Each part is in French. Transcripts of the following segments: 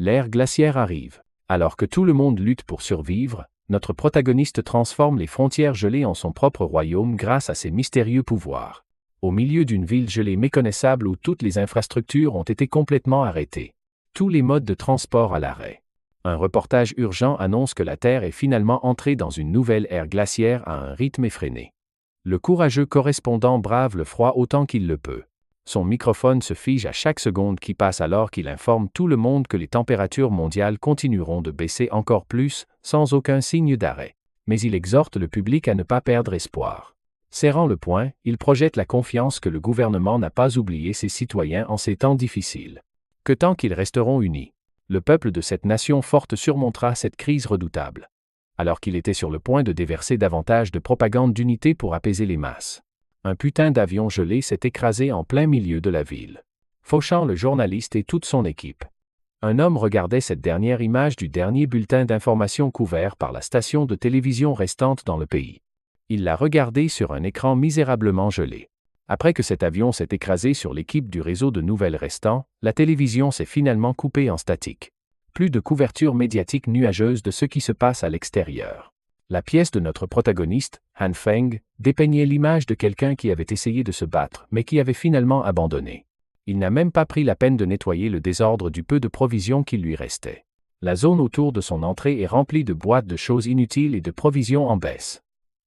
L'ère glaciaire arrive. Alors que tout le monde lutte pour survivre, notre protagoniste transforme les frontières gelées en son propre royaume grâce à ses mystérieux pouvoirs. Au milieu d'une ville gelée méconnaissable où toutes les infrastructures ont été complètement arrêtées. Tous les modes de transport à l'arrêt. Un reportage urgent annonce que la Terre est finalement entrée dans une nouvelle ère glaciaire à un rythme effréné. Le courageux correspondant brave le froid autant qu'il le peut. Son microphone se fige à chaque seconde qui passe alors qu'il informe tout le monde que les températures mondiales continueront de baisser encore plus, sans aucun signe d'arrêt. Mais il exhorte le public à ne pas perdre espoir. Serrant le poing, il projette la confiance que le gouvernement n'a pas oublié ses citoyens en ces temps difficiles. Que tant qu'ils resteront unis, le peuple de cette nation forte surmontera cette crise redoutable. Alors qu'il était sur le point de déverser davantage de propagande d'unité pour apaiser les masses. Un putain d'avion gelé s'est écrasé en plein milieu de la ville, fauchant le journaliste et toute son équipe. Un homme regardait cette dernière image du dernier bulletin d'information couvert par la station de télévision restante dans le pays. Il l'a regardé sur un écran misérablement gelé. Après que cet avion s'est écrasé sur l'équipe du réseau de nouvelles restant, la télévision s'est finalement coupée en statique. Plus de couverture médiatique nuageuse de ce qui se passe à l'extérieur. La pièce de notre protagoniste, Han Feng, dépeignait l'image de quelqu'un qui avait essayé de se battre, mais qui avait finalement abandonné. Il n'a même pas pris la peine de nettoyer le désordre du peu de provisions qui lui restait. La zone autour de son entrée est remplie de boîtes de choses inutiles et de provisions en baisse.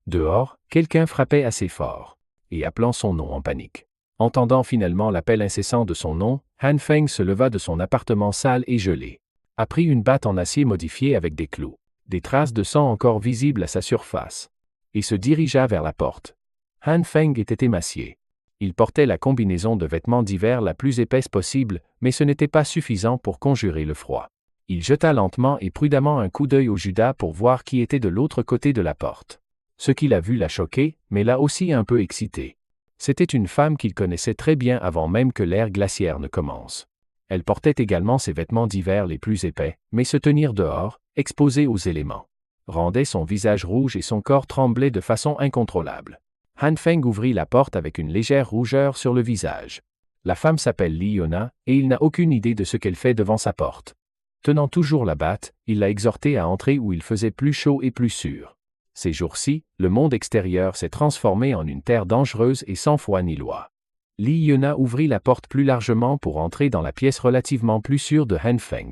Dehors, quelqu'un frappait assez fort, et appelant son nom en panique. Entendant finalement l'appel incessant de son nom, Han Feng se leva de son appartement sale et gelé. A pris une batte en acier modifiée avec des clous. Des traces de sang encore visibles à sa surface, et se dirigea vers la porte. Han Feng était émacié. Il portait la combinaison de vêtements d'hiver la plus épaisse possible, mais ce n'était pas suffisant pour conjurer le froid. Il jeta lentement et prudemment un coup d'œil au Judas pour voir qui était de l'autre côté de la porte. Ce qu'il a vu l'a choqué, mais l'a aussi un peu excité. C'était une femme qu'il connaissait très bien avant même que l'ère glaciaire ne commence. Elle portait également ses vêtements d'hiver les plus épais, mais se tenir dehors, exposé aux éléments, rendait son visage rouge et son corps tremblait de façon incontrôlable. Han Feng ouvrit la porte avec une légère rougeur sur le visage. La femme s'appelle Li Yona, et il n'a aucune idée de ce qu'elle fait devant sa porte. Tenant toujours la batte, il l'a exhortée à entrer où il faisait plus chaud et plus sûr. Ces jours-ci, le monde extérieur s'est transformé en une terre dangereuse et sans foi ni loi. Li Yona ouvrit la porte plus largement pour entrer dans la pièce relativement plus sûre de Han Feng.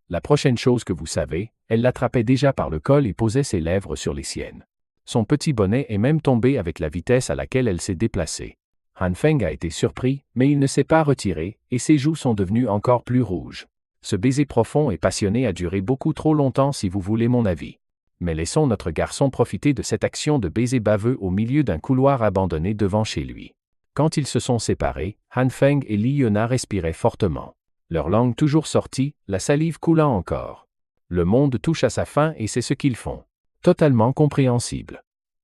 La prochaine chose que vous savez, elle l'attrapait déjà par le col et posait ses lèvres sur les siennes. Son petit bonnet est même tombé avec la vitesse à laquelle elle s'est déplacée. Han Feng a été surpris, mais il ne s'est pas retiré, et ses joues sont devenues encore plus rouges. Ce baiser profond et passionné a duré beaucoup trop longtemps si vous voulez mon avis. Mais laissons notre garçon profiter de cette action de baiser baveux au milieu d'un couloir abandonné devant chez lui. Quand ils se sont séparés, Han Feng et Li Yona respiraient fortement. Leur langue toujours sortie, la salive coulant encore. Le monde touche à sa fin et c'est ce qu'ils font. Totalement compréhensible.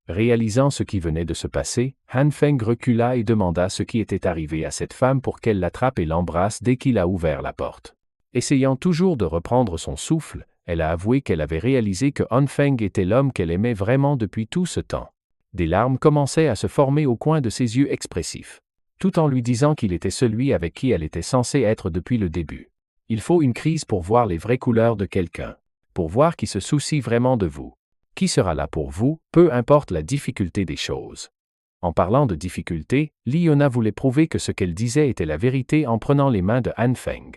Réalisant ce qui venait de se passer, Han Feng recula et demanda ce qui était arrivé à cette femme pour qu'elle l'attrape et l'embrasse dès qu'il a ouvert la porte. Essayant toujours de reprendre son souffle, elle a avoué qu'elle avait réalisé que Han Feng était l'homme qu'elle aimait vraiment depuis tout ce temps. Des larmes commençaient à se former au coin de ses yeux expressifs, tout en lui disant qu'il était celui avec qui elle était censée être depuis le début. Il faut une crise pour voir les vraies couleurs de quelqu'un, pour voir qui se soucie vraiment de vous. Qui sera là pour vous, peu importe la difficulté des choses. En parlant de difficulté, Li Yona voulait prouver que ce qu'elle disait était la vérité en prenant les mains de Han Feng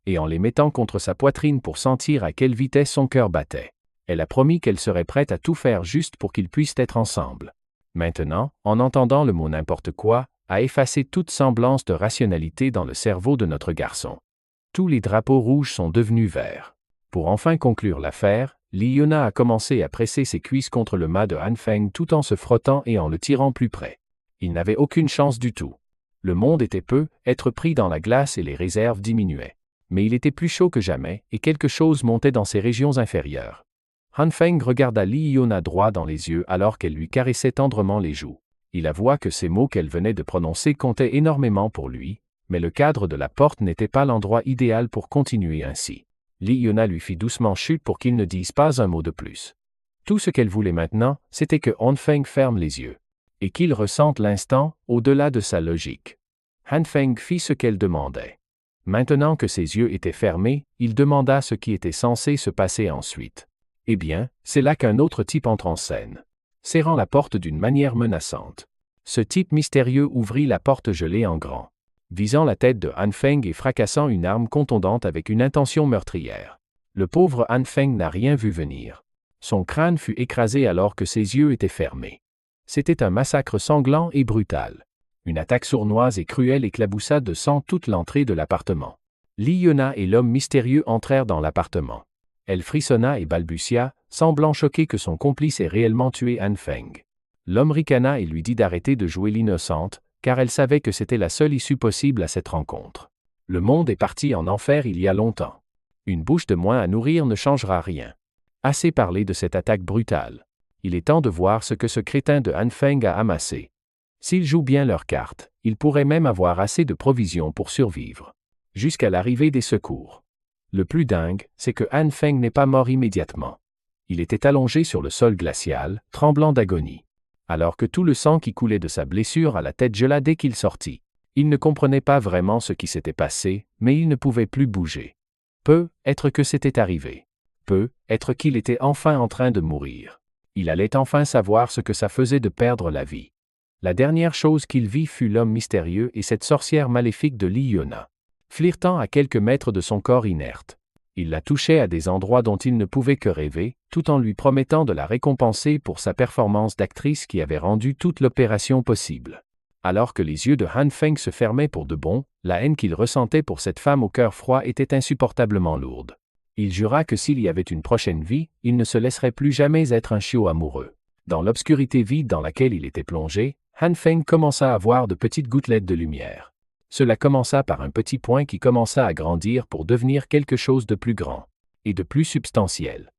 et en les mettant contre sa poitrine pour sentir à quelle vitesse son cœur battait. Elle a promis qu'elle serait prête à tout faire juste pour qu'ils puissent être ensemble. Maintenant, en entendant le mot n'importe quoi, a effacé toute semblance de rationalité dans le cerveau de notre garçon. Tous les drapeaux rouges sont devenus verts. Pour enfin conclure l'affaire, Li Yona a commencé à presser ses cuisses contre le mât de Han Feng tout en se frottant et en le tirant plus près. Il n'avait aucune chance du tout. Le monde était peu, être pris dans la glace et les réserves diminuaient. Mais il était plus chaud que jamais et quelque chose montait dans ses régions inférieures. Han Feng regarda Li Yona droit dans les yeux alors qu'elle lui caressait tendrement les joues. Il avoua que ces mots qu'elle venait de prononcer comptaient énormément pour lui, mais le cadre de la porte n'était pas l'endroit idéal pour continuer ainsi. Li Yona lui fit doucement chute pour qu'il ne dise pas un mot de plus. Tout ce qu'elle voulait maintenant, c'était que Han Feng ferme les yeux, et qu'il ressente l'instant, au-delà de sa logique. Han Feng fit ce qu'elle demandait. Maintenant que ses yeux étaient fermés, il demanda ce qui était censé se passer ensuite. Eh bien, c'est là qu'un autre type entre en scène, serrant la porte d'une manière menaçante. Ce type mystérieux ouvrit la porte gelée en grand, visant la tête de Han Feng et fracassant une arme contondante avec une intention meurtrière. Le pauvre Han Feng n'a rien vu venir. Son crâne fut écrasé alors que ses yeux étaient fermés. C'était un massacre sanglant et brutal. Une attaque sournoise et cruelle éclaboussa de sang toute l'entrée de l'appartement. Li Yuna et l'homme mystérieux entrèrent dans l'appartement. Elle frissonna et balbutia, semblant choquée que son complice ait réellement tué Han Feng. L'homme ricana et lui dit d'arrêter de jouer l'innocente, car elle savait que c'était la seule issue possible à cette rencontre. Le monde est parti en enfer il y a longtemps. Une bouche de moins à nourrir ne changera rien. Assez parlé de cette attaque brutale. Il est temps de voir ce que ce crétin de Han Feng a amassé. S'ils jouent bien leurs cartes, ils pourraient même avoir assez de provisions pour survivre. Jusqu'à l'arrivée des secours. Le plus dingue, c'est que Han Feng n'est pas mort immédiatement. Il était allongé sur le sol glacial, tremblant d'agonie. Alors que tout le sang qui coulait de sa blessure à la tête gela dès qu'il sortit. Il ne comprenait pas vraiment ce qui s'était passé, mais il ne pouvait plus bouger. Peut-être que c'était arrivé. Peut-être qu'il était enfin en train de mourir. Il allait enfin savoir ce que ça faisait de perdre la vie. La dernière chose qu'il vit fut l'homme mystérieux et cette sorcière maléfique de Li Yuna, flirtant à quelques mètres de son corps inerte. Il la touchait à des endroits dont il ne pouvait que rêver, tout en lui promettant de la récompenser pour sa performance d'actrice qui avait rendu toute l'opération possible. Alors que les yeux de Han Feng se fermaient pour de bon, la haine qu'il ressentait pour cette femme au cœur froid était insupportablement lourde. Il jura que s'il y avait une prochaine vie, il ne se laisserait plus jamais être un chiot amoureux. Dans l'obscurité vide dans laquelle il était plongé, Han Feng commença à voir de petites gouttelettes de lumière. Cela commença par un petit point qui commença à grandir pour devenir quelque chose de plus grand et de plus substantiel.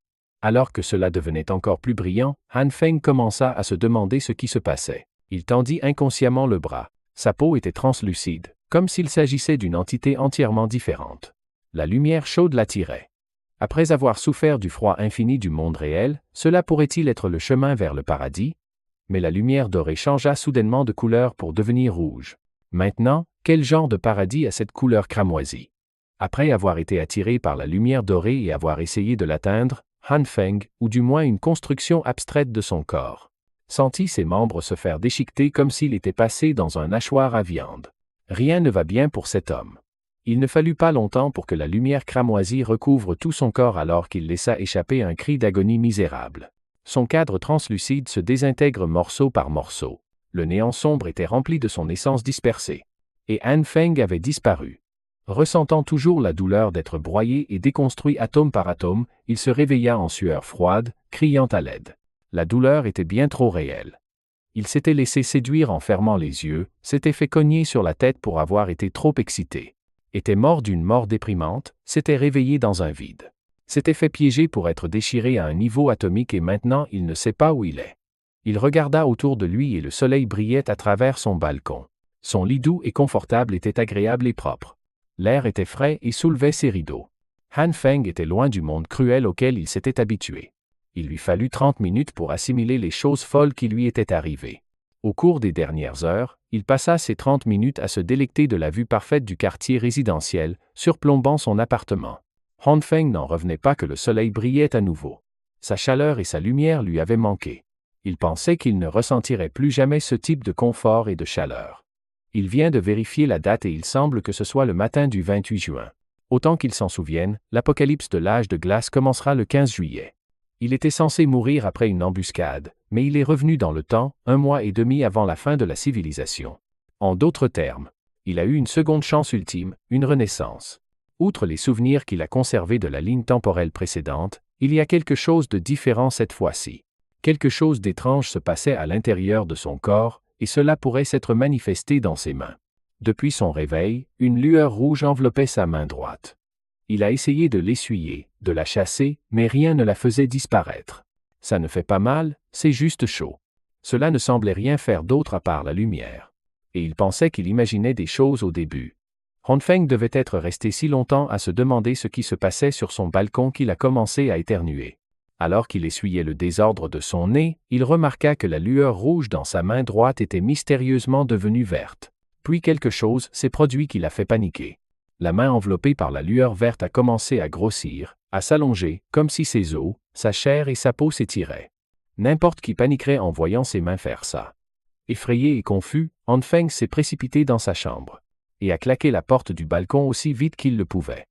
Alors que cela devenait encore plus brillant, Han Feng commença à se demander ce qui se passait. Il tendit inconsciemment le bras. Sa peau était translucide, comme s'il s'agissait d'une entité entièrement différente. La lumière chaude l'attirait. Après avoir souffert du froid infini du monde réel, cela pourrait-il être le chemin vers le paradis? Mais la lumière dorée changea soudainement de couleur pour devenir rouge. Maintenant, quel genre de paradis a cette couleur cramoisie? Après avoir été attiré par la lumière dorée et avoir essayé de l'atteindre, Han Feng, ou du moins une construction abstraite de son corps, sentit ses membres se faire déchiqueter comme s'il était passé dans un hachoir à viande. Rien ne va bien pour cet homme. Il ne fallut pas longtemps pour que la lumière cramoisie recouvre tout son corps alors qu'il laissa échapper un cri d'agonie misérable. Son cadre translucide se désintègre morceau par morceau. Le néant sombre était rempli de son essence dispersée. Et Han Feng avait disparu. Ressentant toujours la douleur d'être broyé et déconstruit atome par atome, il se réveilla en sueur froide, criant à l'aide. La douleur était bien trop réelle. Il s'était laissé séduire en fermant les yeux, s'était fait cogner sur la tête pour avoir été trop excité. Était mort d'une mort déprimante, s'était réveillé dans un vide. S'était fait piéger pour être déchiré à un niveau atomique et maintenant il ne sait pas où il est. Il regarda autour de lui et le soleil brillait à travers son balcon. Son lit doux et confortable était agréable et propre. L'air était frais et soulevait ses rideaux. Han Feng était loin du monde cruel auquel il s'était habitué. Il lui fallut 30 minutes pour assimiler les choses folles qui lui étaient arrivées. Au cours des dernières heures, il passa ces 30 minutes à se délecter de la vue parfaite du quartier résidentiel, surplombant son appartement. Han Feng n'en revenait pas que le soleil brillait à nouveau. Sa chaleur et sa lumière lui avaient manqué. Il pensait qu'il ne ressentirait plus jamais ce type de confort et de chaleur. Il vient de vérifier la date et il semble que ce soit le matin du 28 juin. Autant qu'il s'en souvienne, l'apocalypse de l'âge de glace commencera le 15 juillet. Il était censé mourir après une embuscade, mais il est revenu dans le temps, 1 mois et demi avant la fin de la civilisation. En d'autres termes, il a eu une seconde chance ultime, une renaissance. Outre les souvenirs qu'il a conservés de la ligne temporelle précédente, il y a quelque chose de différent cette fois-ci. Quelque chose d'étrange se passait à l'intérieur de son corps, et cela pourrait s'être manifesté dans ses mains. Depuis son réveil, une lueur rouge enveloppait sa main droite. Il a essayé de l'essuyer, de la chasser, mais rien ne la faisait disparaître. Ça ne fait pas mal, c'est juste chaud. Cela ne semblait rien faire d'autre à part la lumière. Et il pensait qu'il imaginait des choses au début. Han Feng devait être resté si longtemps à se demander ce qui se passait sur son balcon qu'il a commencé à éternuer. Alors qu'il essuyait le désordre de son nez, il remarqua que la lueur rouge dans sa main droite était mystérieusement devenue verte. Puis quelque chose s'est produit qui l'a fait paniquer. La main enveloppée par la lueur verte a commencé à grossir, à s'allonger, comme si ses os, sa chair et sa peau s'étiraient. N'importe qui paniquerait en voyant ses mains faire ça. Effrayé et confus, Han-Feng s'est précipité dans sa chambre et a claqué la porte du balcon aussi vite qu'il le pouvait.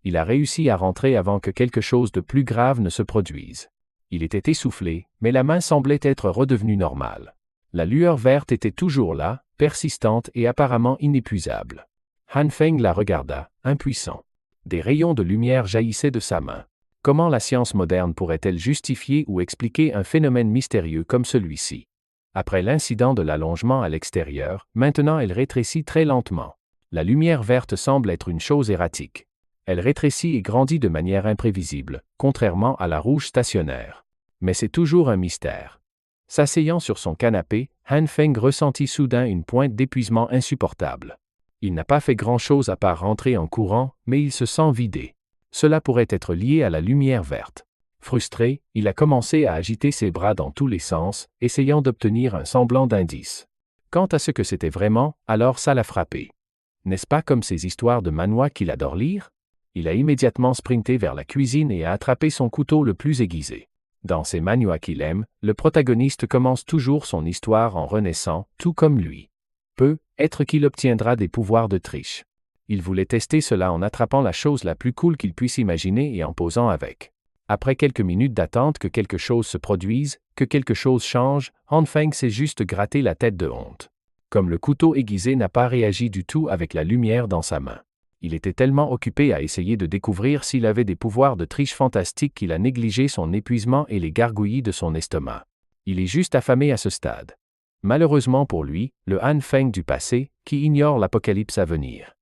Il a réussi à rentrer avant que quelque chose de plus grave ne se produise. Il était essoufflé, mais la main semblait être redevenue normale. La lueur verte était toujours là, persistante et apparemment inépuisable. Han-Feng la regarda, impuissant. Des rayons de lumière jaillissaient de sa main. Comment la science moderne pourrait-elle justifier ou expliquer un phénomène mystérieux comme celui-ci? Après l'incident de l'allongement à l'extérieur, maintenant elle rétrécit très lentement. La lumière verte semble être une chose erratique. Elle rétrécit et grandit de manière imprévisible, contrairement à la rouge stationnaire. Mais c'est toujours un mystère. S'asseyant sur son canapé, Han-Feng ressentit soudain une pointe d'épuisement insupportable. Il n'a pas fait grand-chose à part rentrer en courant, mais il se sent vidé. Cela pourrait être lié à la lumière verte. Frustré, il a commencé à agiter ses bras dans tous les sens, essayant d'obtenir un semblant d'indice. Quant à ce que c'était vraiment, alors ça l'a frappé. N'est-ce pas comme ces histoires de manhwa qu'il adore lire? Il a immédiatement sprinté vers la cuisine et a attrapé son couteau le plus aiguisé. Dans ces manhwa qu'il aime, le protagoniste commence toujours son histoire en renaissant, tout comme lui. Peut-être qu'il obtiendra des pouvoirs de triche. Il voulait tester cela en attrapant la chose la plus cool qu'il puisse imaginer et en posant avec. Après quelques minutes d'attente que quelque chose se produise, que quelque chose change, Han-Feng s'est juste gratté la tête de honte. Comme le couteau aiguisé n'a pas réagi du tout avec la lumière dans sa main. Il était tellement occupé à essayer de découvrir s'il avait des pouvoirs de triche fantastiques qu'il a négligé son épuisement et les gargouillis de son estomac. Il est juste affamé à ce stade. Malheureusement pour lui, le Han-Feng du passé, qui ignore l'apocalypse à venir,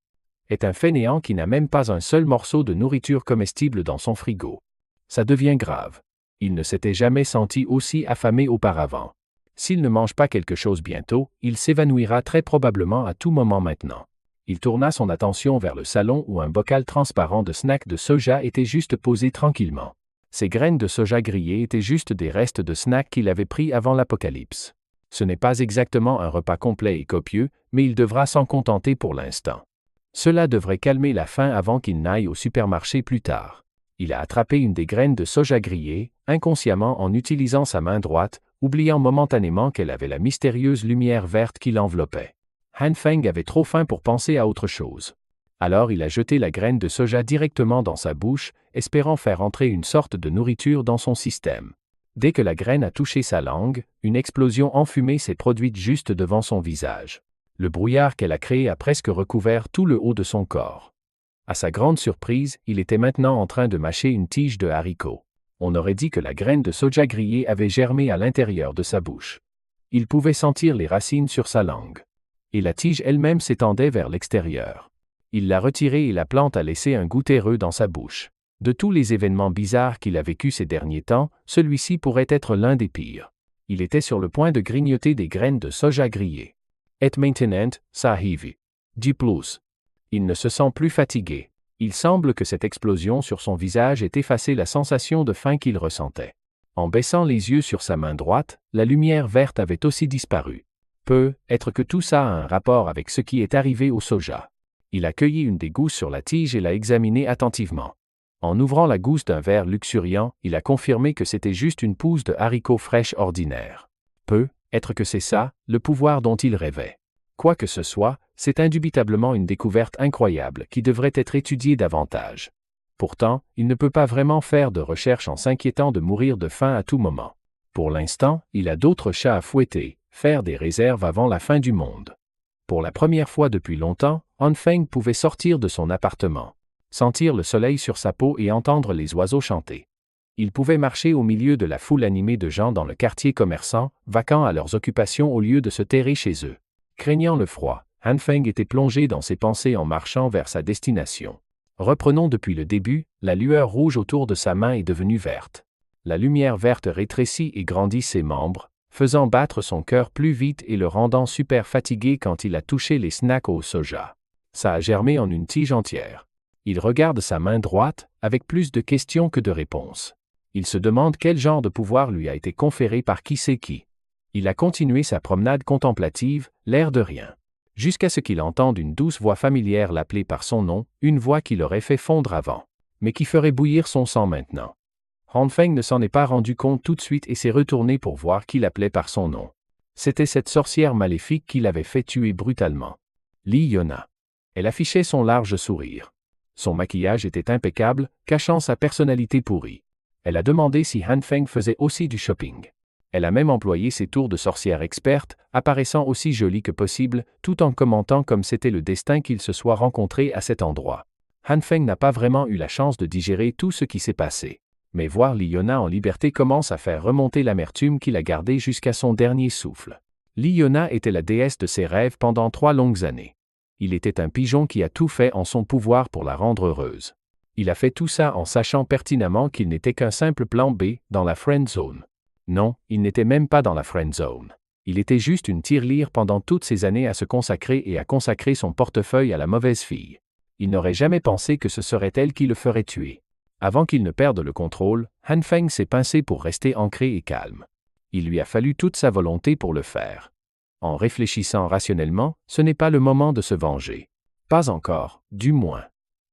est un fainéant qui n'a même pas un seul morceau de nourriture comestible dans son frigo. Ça devient grave. Il ne s'était jamais senti aussi affamé auparavant. S'il ne mange pas quelque chose bientôt, il s'évanouira très probablement à tout moment maintenant. Il tourna son attention vers le salon où un bocal transparent de snack de soja était juste posé tranquillement. Ces graines de soja grillées étaient juste des restes de snack qu'il avait pris avant l'apocalypse. Ce n'est pas exactement un repas complet et copieux, mais il devra s'en contenter pour l'instant. Cela devrait calmer la faim avant qu'il n'aille au supermarché plus tard. Il a attrapé une des graines de soja grillées, inconsciemment en utilisant sa main droite, oubliant momentanément qu'elle avait la mystérieuse lumière verte qui l'enveloppait. Han-Feng avait trop faim pour penser à autre chose. Alors il a jeté la graine de soja directement dans sa bouche, espérant faire entrer une sorte de nourriture dans son système. Dès que la graine a touché sa langue, une explosion enfumée s'est produite juste devant son visage. Le brouillard qu'elle a créé a presque recouvert tout le haut de son corps. À sa grande surprise, il était maintenant en train de mâcher une tige de haricots. On aurait dit que la graine de soja grillée avait germé à l'intérieur de sa bouche. Il pouvait sentir les racines sur sa langue. Et la tige elle-même s'étendait vers l'extérieur. Il l'a retirée et la plante a laissé un goût terreux dans sa bouche. De tous les événements bizarres qu'il a vécus ces derniers temps, celui-ci pourrait être l'un des pires. Il était sur le point de grignoter des graines de soja grillées. Et maintenant, Sahib. Dit plus. Il ne se sent plus fatigué. Il semble que cette explosion sur son visage ait effacé la sensation de faim qu'il ressentait. En baissant les yeux sur sa main droite, la lumière verte avait aussi disparu. Peut-être que tout ça a un rapport avec ce qui est arrivé au soja. Il a cueilli une des gousses sur la tige et l'a examinée attentivement. En ouvrant la gousse d'un verre luxuriant, il a confirmé que c'était juste une pousse de haricots fraîches ordinaire. Peut-être que c'est ça, le pouvoir dont il rêvait. Quoi que ce soit, c'est indubitablement une découverte incroyable qui devrait être étudiée davantage. Pourtant, il ne peut pas vraiment faire de recherche en s'inquiétant de mourir de faim à tout moment. Pour l'instant, il a d'autres chats à fouetter, faire des réserves avant la fin du monde. Pour la première fois depuis longtemps, Han-Feng pouvait sortir de son appartement, sentir le soleil sur sa peau et entendre les oiseaux chanter. Il pouvait marcher au milieu de la foule animée de gens dans le quartier commerçant, vaquant à leurs occupations au lieu de se terrer chez eux. Craignant le froid, Han-Feng était plongé dans ses pensées en marchant vers sa destination. Reprenons depuis le début, la lueur rouge autour de sa main est devenue verte. La lumière verte rétrécit et grandit ses membres, faisant battre son cœur plus vite et le rendant super fatigué quand il a touché les snacks au soja. Ça a germé en une tige entière. Il regarde sa main droite, avec plus de questions que de réponses. Il se demande quel genre de pouvoir lui a été conféré par qui sait qui. Il a continué sa promenade contemplative, l'air de rien. jusqu'à ce qu'il entende une douce voix familière l'appeler par son nom, une voix qui l'aurait fait fondre avant, mais qui ferait bouillir son sang maintenant. Han Feng ne s'en est pas rendu compte tout de suite et s'est retourné pour voir qui l'appelait par son nom. C'était cette sorcière maléfique qui l'avait fait tuer brutalement. Li Yona. Elle affichait son large sourire. Son maquillage était impeccable, cachant sa personnalité pourrie. Elle a demandé si Han Feng faisait aussi du shopping. Elle a même employé ses tours de sorcière experte, apparaissant aussi jolie que possible, tout en commentant comme c'était le destin qu'ils se soient rencontrés à cet endroit. Han Feng n'a pas vraiment eu la chance de digérer tout ce qui s'est passé. Mais voir Li Yona en liberté commence à faire remonter l'amertume qu'il a gardée jusqu'à son dernier souffle. Li Yona était la déesse de ses rêves pendant 3 longues années. Il était un pigeon qui a tout fait en son pouvoir pour la rendre heureuse. Il a fait tout ça en sachant pertinemment qu'il n'était qu'un simple plan B dans la friend zone. Non, il n'était même pas dans la friend zone. Il était juste une tirelire pendant toutes ces années à se consacrer et à consacrer son portefeuille à la mauvaise fille. Il n'aurait jamais pensé que ce serait elle qui le ferait tuer. Avant qu'il ne perde le contrôle, Han Feng s'est pincé pour rester ancré et calme. Il lui a fallu toute sa volonté pour le faire. En réfléchissant rationnellement, ce n'est pas le moment de se venger. Pas encore, du moins.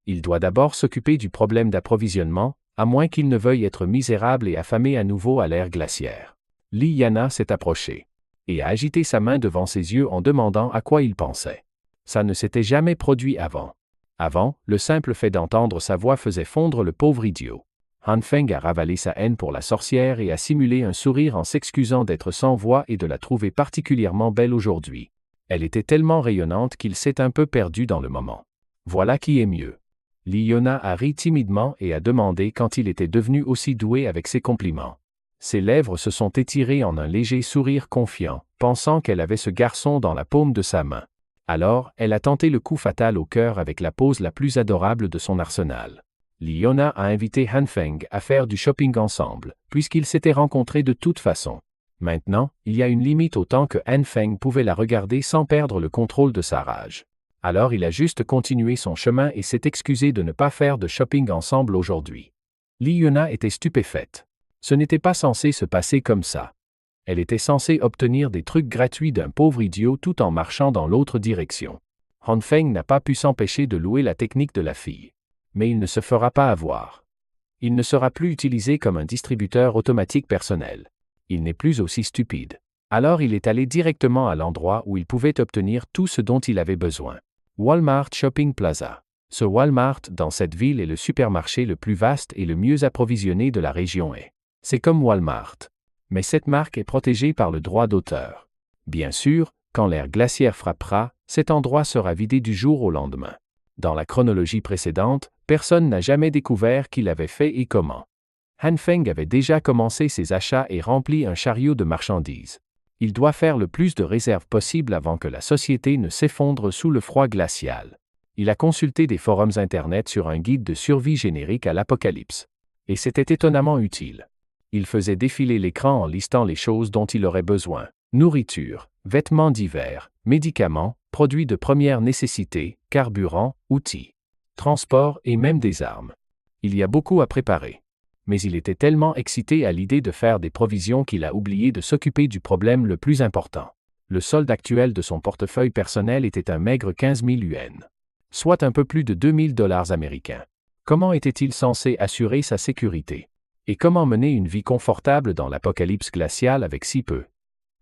Il doit d'abord s'occuper du problème d'approvisionnement, à moins qu'il ne veuille être misérable et affamé à nouveau à l'ère glaciaire. Li Yana s'est approché et a agité sa main devant ses yeux en demandant à quoi il pensait. Ça ne s'était jamais produit avant. Avant, le simple fait d'entendre sa voix faisait fondre le pauvre idiot. Han Feng a ravalé sa haine pour la sorcière et a simulé un sourire en s'excusant d'être sans voix et de la trouver particulièrement belle aujourd'hui. Elle était tellement rayonnante qu'il s'est un peu perdu dans le moment. Voilà qui est mieux. Li Yona a ri timidement et a demandé quand il était devenu aussi doué avec ses compliments. Ses lèvres se sont étirées en un léger sourire confiant, pensant qu'elle avait ce garçon dans la paume de sa main. Alors, elle a tenté le coup fatal au cœur avec la pose la plus adorable de son arsenal. Li Yona a invité Han Feng à faire du shopping ensemble, puisqu'ils s'étaient rencontrés de toute façon. Maintenant, il y a une limite au temps que Han Feng pouvait la regarder sans perdre le contrôle de sa rage. Alors il a juste continué son chemin et s'est excusé de ne pas faire de shopping ensemble aujourd'hui. Li Yona était stupéfaite. Ce n'était pas censé se passer comme ça. Elle était censée obtenir des trucs gratuits d'un pauvre idiot tout en marchant dans l'autre direction. Han Feng n'a pas pu s'empêcher de louer la technique de la fille. Mais il ne se fera pas avoir. Il ne sera plus utilisé comme un distributeur automatique personnel. Il n'est plus aussi stupide. Alors il est allé directement à l'endroit où il pouvait obtenir tout ce dont il avait besoin. Walmart Shopping Plaza. Ce Walmart dans cette ville est le supermarché le plus vaste et le mieux approvisionné de la région est. C'est comme Walmart. Mais cette marque est protégée par le droit d'auteur. Bien sûr, quand l'ère glaciaire frappera, cet endroit sera vidé du jour au lendemain. Dans la chronologie précédente, personne n'a jamais découvert qui l'avait fait et comment. Han Feng avait déjà commencé ses achats et rempli un chariot de marchandises. Il doit faire le plus de réserves possible avant que la société ne s'effondre sous le froid glacial. Il a consulté des forums Internet sur un guide de survie générique à l'apocalypse. Et c'était étonnamment utile. Il faisait défiler l'écran en listant les choses dont il aurait besoin. Nourriture, vêtements d'hiver, médicaments, produits de première nécessité, carburant, outils, transport et même des armes. Il y a beaucoup à préparer. Mais il était tellement excité à l'idée de faire des provisions qu'il a oublié de s'occuper du problème le plus important. Le solde actuel de son portefeuille personnel était un maigre 15 000 yuan, soit un peu plus de 2 000 $ américains. Comment était-il censé assurer sa sécurité? Et comment mener une vie confortable dans l'apocalypse glaciale avec si peu?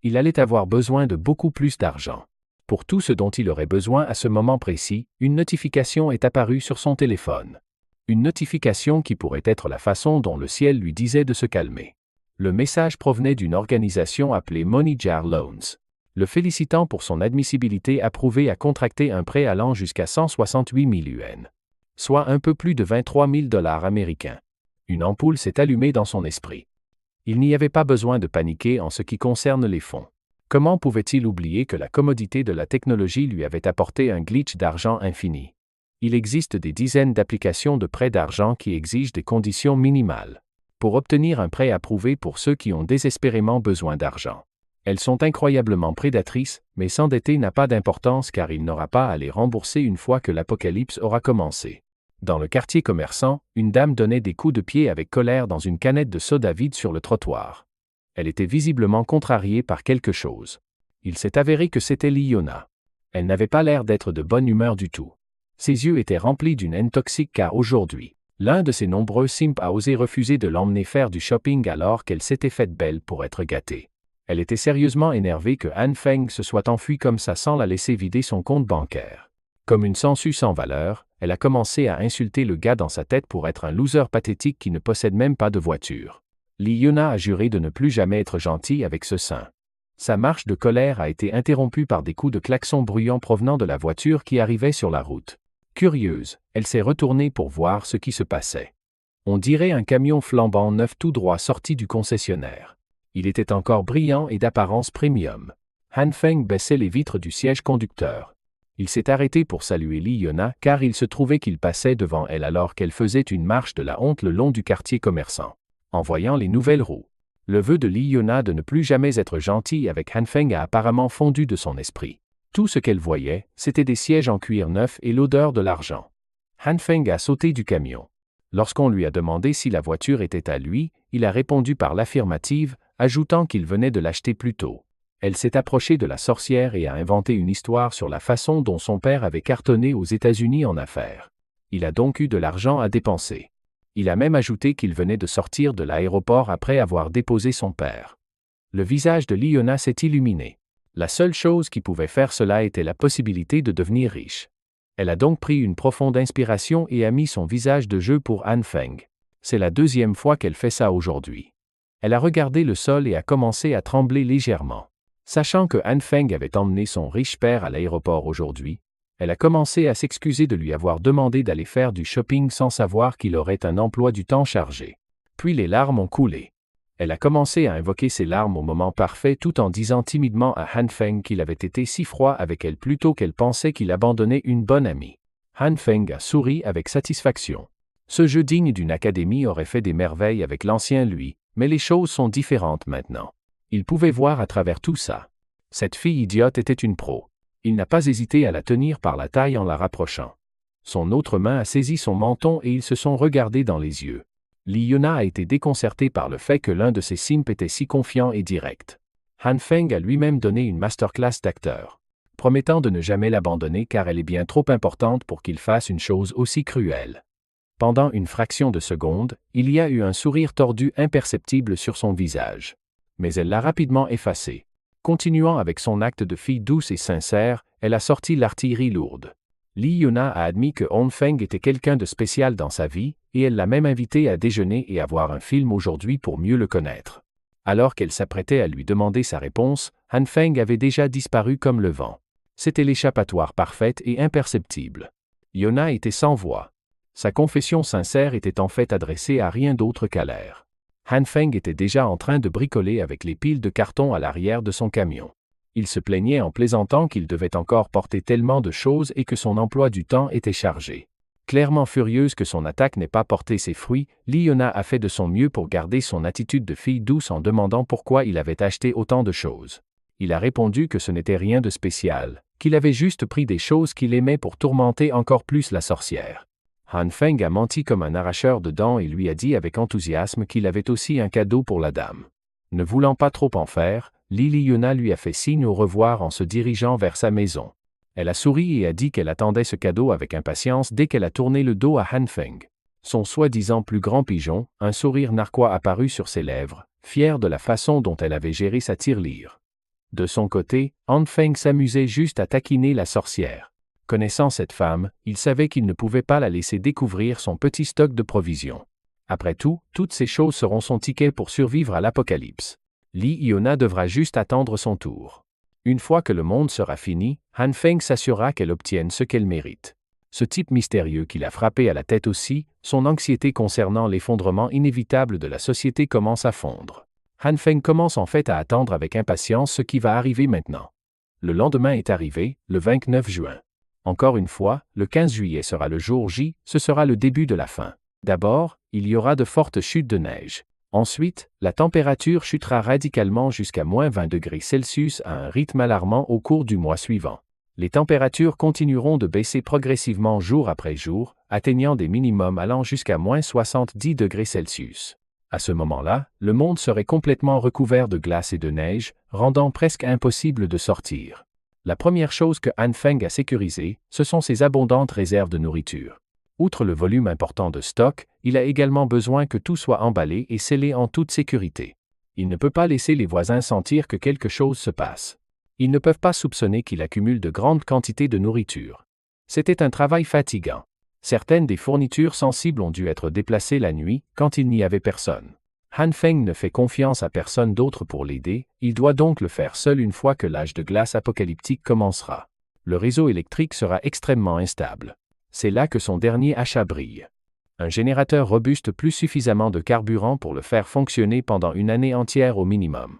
Il allait avoir besoin de beaucoup plus d'argent. Pour tout ce dont il aurait besoin à ce moment précis, une notification est apparue sur son téléphone. Une notification qui pourrait être la façon dont le ciel lui disait de se calmer. Le message provenait d'une organisation appelée Money Jar Loans, le félicitant pour son admissibilité approuvée à contracter un prêt allant jusqu'à 168 000 yuan, soit un peu plus de 23 000 $ américains. Une ampoule s'est allumée dans son esprit. Il n'y avait pas besoin de paniquer en ce qui concerne les fonds. Comment pouvait-il oublier que la commodité de la technologie lui avait apporté un glitch d'argent infini? Il existe des dizaines d'applications de prêts d'argent qui exigent des conditions minimales pour obtenir un prêt approuvé pour ceux qui ont désespérément besoin d'argent. Elles sont incroyablement prédatrices, mais s'endetter n'a pas d'importance car il n'aura pas à les rembourser une fois que l'apocalypse aura commencé. Dans le quartier commerçant, une dame donnait des coups de pied avec colère dans une canette de soda vide sur le trottoir. Elle était visiblement contrariée par quelque chose. Il s'est avéré que c'était Li Yona. Elle n'avait pas l'air d'être de bonne humeur du tout. Ses yeux étaient remplis d'une haine toxique car aujourd'hui, l'un de ses nombreux simps a osé refuser de l'emmener faire du shopping alors qu'elle s'était faite belle pour être gâtée. Elle était sérieusement énervée que Han Feng se soit enfuie comme ça sans la laisser vider son compte bancaire. Comme une sangsue sans valeur, elle a commencé à insulter le gars dans sa tête pour être un loser pathétique qui ne possède même pas de voiture. Lee Yuna a juré de ne plus jamais être gentil avec ce saint. Sa marche de colère a été interrompue par des coups de klaxon bruyants provenant de la voiture qui arrivait sur la route. Curieuse, elle s'est retournée pour voir ce qui se passait. On dirait un camion flambant neuf tout droit sorti du concessionnaire. Il était encore brillant et d'apparence premium. Han Feng baissait les vitres du siège conducteur. Il s'est arrêté pour saluer Lee Yuna car il se trouvait qu'il passait devant elle alors qu'elle faisait une marche de la honte le long du quartier commerçant. En voyant les nouvelles roues, le vœu de Lee Yuna de ne plus jamais être gentil avec Han Feng a apparemment fondu de son esprit. Tout ce qu'elle voyait, c'était des sièges en cuir neuf et l'odeur de l'argent. Han Feng a sauté du camion. Lorsqu'on lui a demandé si la voiture était à lui, il a répondu par l'affirmative, ajoutant qu'il venait de l'acheter plus tôt. Elle s'est approchée de la sorcière et a inventé une histoire sur la façon dont son père avait cartonné aux États-Unis en affaires. Il a donc eu de l'argent à dépenser. Il a même ajouté qu'il venait de sortir de l'aéroport après avoir déposé son père. Le visage de Lee Yuna s'est illuminé. La seule chose qui pouvait faire cela était la possibilité de devenir riche. Elle a donc pris une profonde inspiration et a mis son visage de jeu pour Han Feng. C'est la deuxième fois qu'elle fait ça aujourd'hui. Elle a regardé le sol et a commencé à trembler légèrement. Sachant que Han Feng avait emmené son riche père à l'aéroport aujourd'hui, elle a commencé à s'excuser de lui avoir demandé d'aller faire du shopping sans savoir qu'il aurait un emploi du temps chargé. Puis les larmes ont coulé. Elle a commencé à invoquer ses larmes au moment parfait tout en disant timidement à Han Feng qu'il avait été si froid avec elle plutôt qu'elle pensait qu'il abandonnait une bonne amie. Han Feng a souri avec satisfaction. Ce jeu digne d'une académie aurait fait des merveilles avec l'ancien lui, mais les choses sont différentes maintenant. Il pouvait voir à travers tout ça. Cette fille idiote était une pro. Il n'a pas hésité à la tenir par la taille en la rapprochant. Son autre main a saisi son menton et ils se sont regardés dans les yeux. Lee Yuna a été déconcerté par le fait que l'un de ses simps était si confiant et direct. Han Feng a lui-même donné une masterclass d'acteur, promettant de ne jamais l'abandonner car elle est bien trop importante pour qu'il fasse une chose aussi cruelle. Pendant une fraction de seconde, il y a eu un sourire tordu imperceptible sur son visage. Mais elle l'a rapidement effacé. Continuant avec son acte de fille douce et sincère, elle a sorti l'artillerie lourde. Lee Yuna a admis que Han Feng était quelqu'un de spécial dans sa vie, et elle l'a même invité à déjeuner et à voir un film aujourd'hui pour mieux le connaître. Alors qu'elle s'apprêtait à lui demander sa réponse, Han Feng avait déjà disparu comme le vent. C'était l'échappatoire parfaite et imperceptible. Yuna était sans voix. Sa confession sincère était en fait adressée à rien d'autre qu'à l'air. Han Feng était déjà en train de bricoler avec les piles de carton à l'arrière de son camion. Il se plaignait en plaisantant qu'il devait encore porter tellement de choses et que son emploi du temps était chargé. Clairement furieuse que son attaque n'ait pas porté ses fruits, Lee Yuna a fait de son mieux pour garder son attitude de fille douce en demandant pourquoi il avait acheté autant de choses. Il a répondu que ce n'était rien de spécial, qu'il avait juste pris des choses qu'il aimait pour tourmenter encore plus la sorcière. Han Feng a menti comme un arracheur de dents et lui a dit avec enthousiasme qu'il avait aussi un cadeau pour la dame. Ne voulant pas trop en faire, Lee Yuna lui a fait signe au revoir en se dirigeant vers sa maison. Elle a souri et a dit qu'elle attendait ce cadeau avec impatience dès qu'elle a tourné le dos à Han Feng. Son soi-disant plus grand pigeon, un sourire narquois apparut sur ses lèvres, fier de la façon dont elle avait géré sa tirelire. De son côté, Han Feng s'amusait juste à taquiner la sorcière. Connaissant cette femme, il savait qu'il ne pouvait pas la laisser découvrir son petit stock de provisions. Après tout, toutes ces choses seront son ticket pour survivre à l'apocalypse. Lee Yuna devra juste attendre son tour. Une fois que le monde sera fini, Han Feng s'assurera qu'elle obtienne ce qu'elle mérite. Ce type mystérieux qui l'a frappé à la tête aussi, son anxiété concernant l'effondrement inévitable de la société commence à fondre. Han Feng commence en fait à attendre avec impatience ce qui va arriver maintenant. Le lendemain est arrivé, le 29 juin. Encore une fois, le 15 juillet sera le jour J, ce sera le début de la fin. D'abord, il y aura de fortes chutes de neige. Ensuite, la température chutera radicalement jusqu'à moins 20 degrés Celsius à un rythme alarmant au cours du mois suivant. Les températures continueront de baisser progressivement jour après jour, atteignant des minimums allant jusqu'à moins 70 degrés Celsius. À ce moment-là, le monde serait complètement recouvert de glace et de neige, rendant presque impossible de sortir. La première chose que Han Feng a sécurisée, ce sont ses abondantes réserves de nourriture. Outre le volume important de stock, il a également besoin que tout soit emballé et scellé en toute sécurité. Il ne peut pas laisser les voisins sentir que quelque chose se passe. Ils ne peuvent pas soupçonner qu'il accumule de grandes quantités de nourriture. C'était un travail fatigant. Certaines des fournitures sensibles ont dû être déplacées la nuit, quand il n'y avait personne. Han Feng ne fait confiance à personne d'autre pour l'aider, il doit donc le faire seul une fois que l'âge de glace apocalyptique commencera. Le réseau électrique sera extrêmement instable. C'est là que son dernier achat brille. Un générateur robuste plus suffisamment de carburant pour le faire fonctionner pendant une année entière au minimum.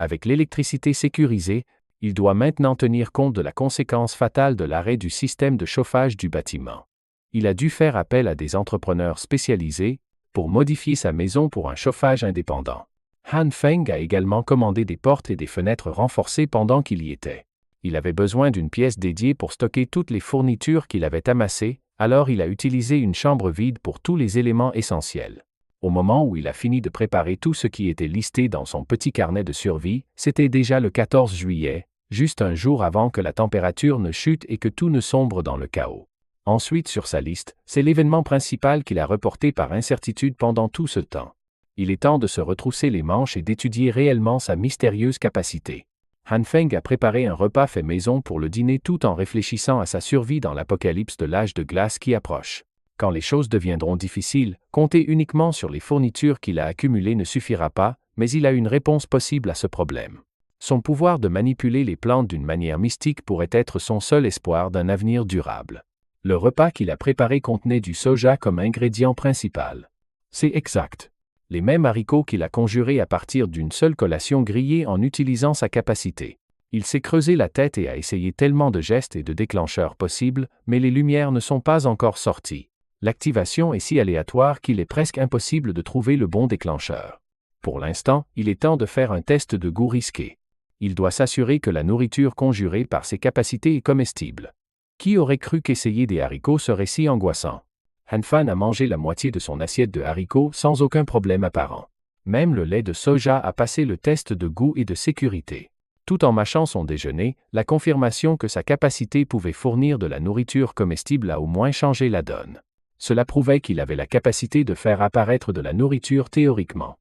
Avec l'électricité sécurisée, il doit maintenant tenir compte de la conséquence fatale de l'arrêt du système de chauffage du bâtiment. Il a dû faire appel à des entrepreneurs spécialisés pour modifier sa maison pour un chauffage indépendant. Han Feng a également commandé des portes et des fenêtres renforcées pendant qu'il y était. Il avait besoin d'une pièce dédiée pour stocker toutes les fournitures qu'il avait amassées, alors il a utilisé une chambre vide pour tous les éléments essentiels. Au moment où il a fini de préparer tout ce qui était listé dans son petit carnet de survie, c'était déjà le 14 juillet, juste un jour avant que la température ne chute et que tout ne sombre dans le chaos. Ensuite sur sa liste, c'est l'événement principal qu'il a reporté par incertitude pendant tout ce temps. Il est temps de se retrousser les manches et d'étudier réellement sa mystérieuse capacité. Han Feng a préparé un repas fait maison pour le dîner tout en réfléchissant à sa survie dans l'apocalypse de l'âge de glace qui approche. Quand les choses deviendront difficiles, compter uniquement sur les fournitures qu'il a accumulées ne suffira pas, mais il a une réponse possible à ce problème. Son pouvoir de manipuler les plantes d'une manière mystique pourrait être son seul espoir d'un avenir durable. Le repas qu'il a préparé contenait du soja comme ingrédient principal. C'est exact. Les mêmes haricots qu'il a conjurés à partir d'une seule collation grillée en utilisant sa capacité. Il s'est creusé la tête et a essayé tellement de gestes et de déclencheurs possibles, mais les lumières ne sont pas encore sorties. L'activation est si aléatoire qu'il est presque impossible de trouver le bon déclencheur. Pour l'instant, il est temps de faire un test de goût risqué. Il doit s'assurer que la nourriture conjurée par ses capacités est comestible. Qui aurait cru qu'essayer des haricots serait si angoissant? Han Feng a mangé la moitié de son assiette de haricots sans aucun problème apparent. Même le lait de soja a passé le test de goût et de sécurité. Tout en mâchant son déjeuner, la confirmation que sa capacité pouvait fournir de la nourriture comestible a au moins changé la donne. Cela prouvait qu'il avait la capacité de faire apparaître de la nourriture théoriquement.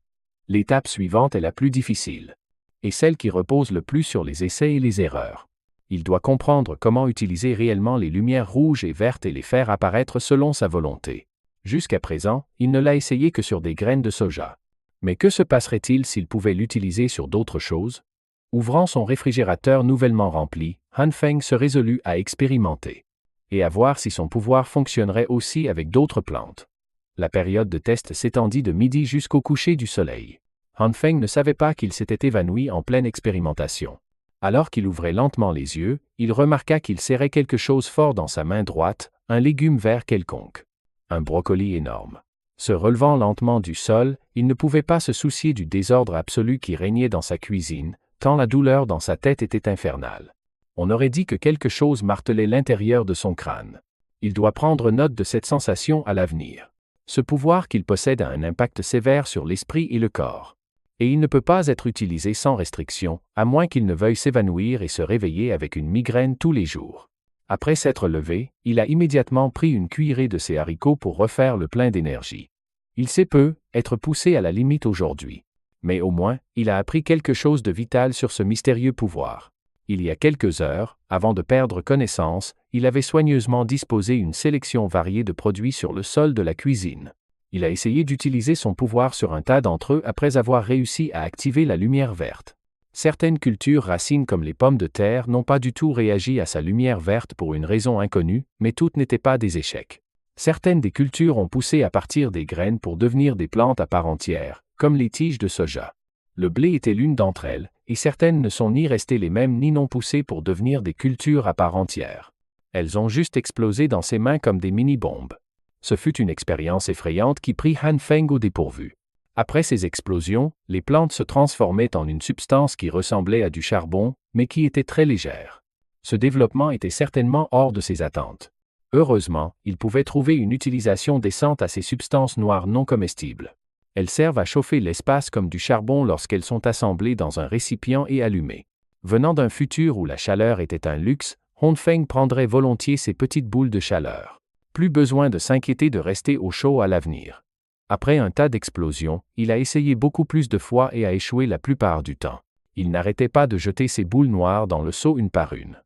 L'étape suivante est la plus difficile. Et celle qui repose le plus sur les essais et les erreurs. Il doit comprendre comment utiliser réellement les lumières rouges et vertes et les faire apparaître selon sa volonté. Jusqu'à présent, il ne l'a essayé que sur des graines de soja. Mais que se passerait-il s'il pouvait l'utiliser sur d'autres choses? Ouvrant son réfrigérateur nouvellement rempli, Han Feng se résolut à expérimenter. Et à voir si son pouvoir fonctionnerait aussi avec d'autres plantes. La période de test s'étendit de midi jusqu'au coucher du soleil. Han Feng ne savait pas qu'il s'était évanoui en pleine expérimentation. Alors qu'il ouvrait lentement les yeux, il remarqua qu'il serrait quelque chose fort dans sa main droite, un légume vert quelconque. Un brocoli énorme. Se relevant lentement du sol, il ne pouvait pas se soucier du désordre absolu qui régnait dans sa cuisine, tant la douleur dans sa tête était infernale. On aurait dit que quelque chose martelait l'intérieur de son crâne. Il doit prendre note de cette sensation à l'avenir. Ce pouvoir qu'il possède a un impact sévère sur l'esprit et le corps. Et il ne peut pas être utilisé sans restriction, à moins qu'il ne veuille s'évanouir et se réveiller avec une migraine tous les jours. Après s'être levé, il a immédiatement pris une cuillerée de ses haricots pour refaire le plein d'énergie. Il sait peu, être poussé à la limite aujourd'hui. Mais au moins, il a appris quelque chose de vital sur ce mystérieux pouvoir. Il y a quelques heures, avant de perdre connaissance, il avait soigneusement disposé une sélection variée de produits sur le sol de la cuisine. Il a essayé d'utiliser son pouvoir sur un tas d'entre eux après avoir réussi à activer la lumière verte. Certaines cultures racines comme les pommes de terre n'ont pas du tout réagi à sa lumière verte pour une raison inconnue, mais toutes n'étaient pas des échecs. Certaines des cultures ont poussé à partir des graines pour devenir des plantes à part entière, comme les tiges de soja. Le blé était l'une d'entre elles, et certaines ne sont ni restées les mêmes ni n'ont poussé pour devenir des cultures à part entière. Elles ont juste explosé dans ses mains comme des mini-bombes. Ce fut une expérience effrayante qui prit Han Feng au dépourvu. Après ces explosions, les plantes se transformaient en une substance qui ressemblait à du charbon, mais qui était très légère. Ce développement était certainement hors de ses attentes. Heureusement, il pouvait trouver une utilisation décente à ces substances noires non comestibles. Elles servent à chauffer l'espace comme du charbon lorsqu'elles sont assemblées dans un récipient et allumées. Venant d'un futur où la chaleur était un luxe, Hongfeng prendrait volontiers ces petites boules de chaleur. Plus besoin de s'inquiéter de rester au chaud à l'avenir. Après un tas d'explosions, il a essayé beaucoup plus de fois et a échoué la plupart du temps. Il n'arrêtait pas de jeter ses boules noires dans le seau une par une.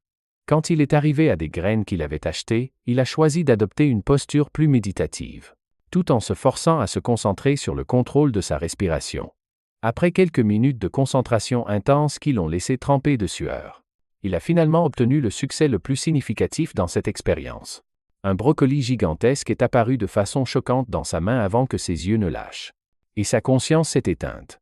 Quand il est arrivé à des graines qu'il avait achetées, il a choisi d'adopter une posture plus méditative, tout en se forçant à se concentrer sur le contrôle de sa respiration. Après quelques minutes de concentration intense qui l'ont laissé tremper de sueur, il a finalement obtenu le succès le plus significatif dans cette expérience. Un brocoli gigantesque est apparu de façon choquante dans sa main avant que ses yeux ne lâchent. Et sa conscience s'est éteinte.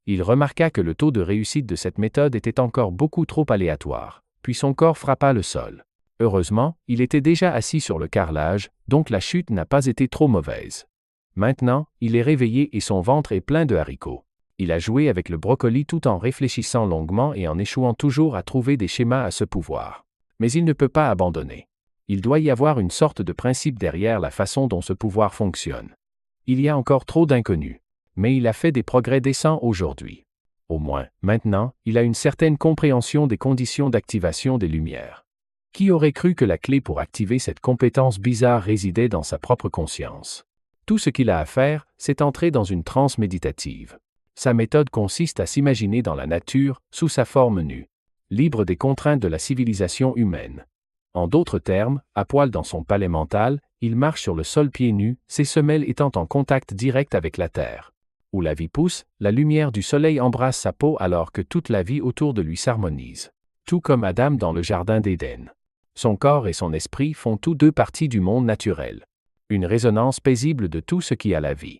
Il remarqua que le taux de réussite de cette méthode était encore beaucoup trop aléatoire, puis son corps frappa le sol. Heureusement, il était déjà assis sur le carrelage, donc la chute n'a pas été trop mauvaise. Maintenant, il est réveillé et son ventre est plein de haricots. Il a joué avec le brocoli tout en réfléchissant longuement et en échouant toujours à trouver des schémas à ce pouvoir. Mais il ne peut pas abandonner. Il doit y avoir une sorte de principe derrière la façon dont ce pouvoir fonctionne. Il y a encore trop d'inconnus. Mais il a fait des progrès décents aujourd'hui. Au moins, maintenant, il a une certaine compréhension des conditions d'activation des lumières. Qui aurait cru que la clé pour activer cette compétence bizarre résidait dans sa propre conscience? Tout ce qu'il a à faire, c'est entrer dans une transe méditative. Sa méthode consiste à s'imaginer dans la nature, sous sa forme nue, libre des contraintes de la civilisation humaine. En d'autres termes, à poil dans son palais mental, il marche sur le sol pieds nus, ses semelles étant en contact direct avec la terre. Où la vie pousse, la lumière du soleil embrasse sa peau alors que toute la vie autour de lui s'harmonise. Tout comme Adam dans le jardin d'Éden. Son corps et son esprit font tous deux partie du monde naturel. Une résonance paisible de tout ce qui a la vie.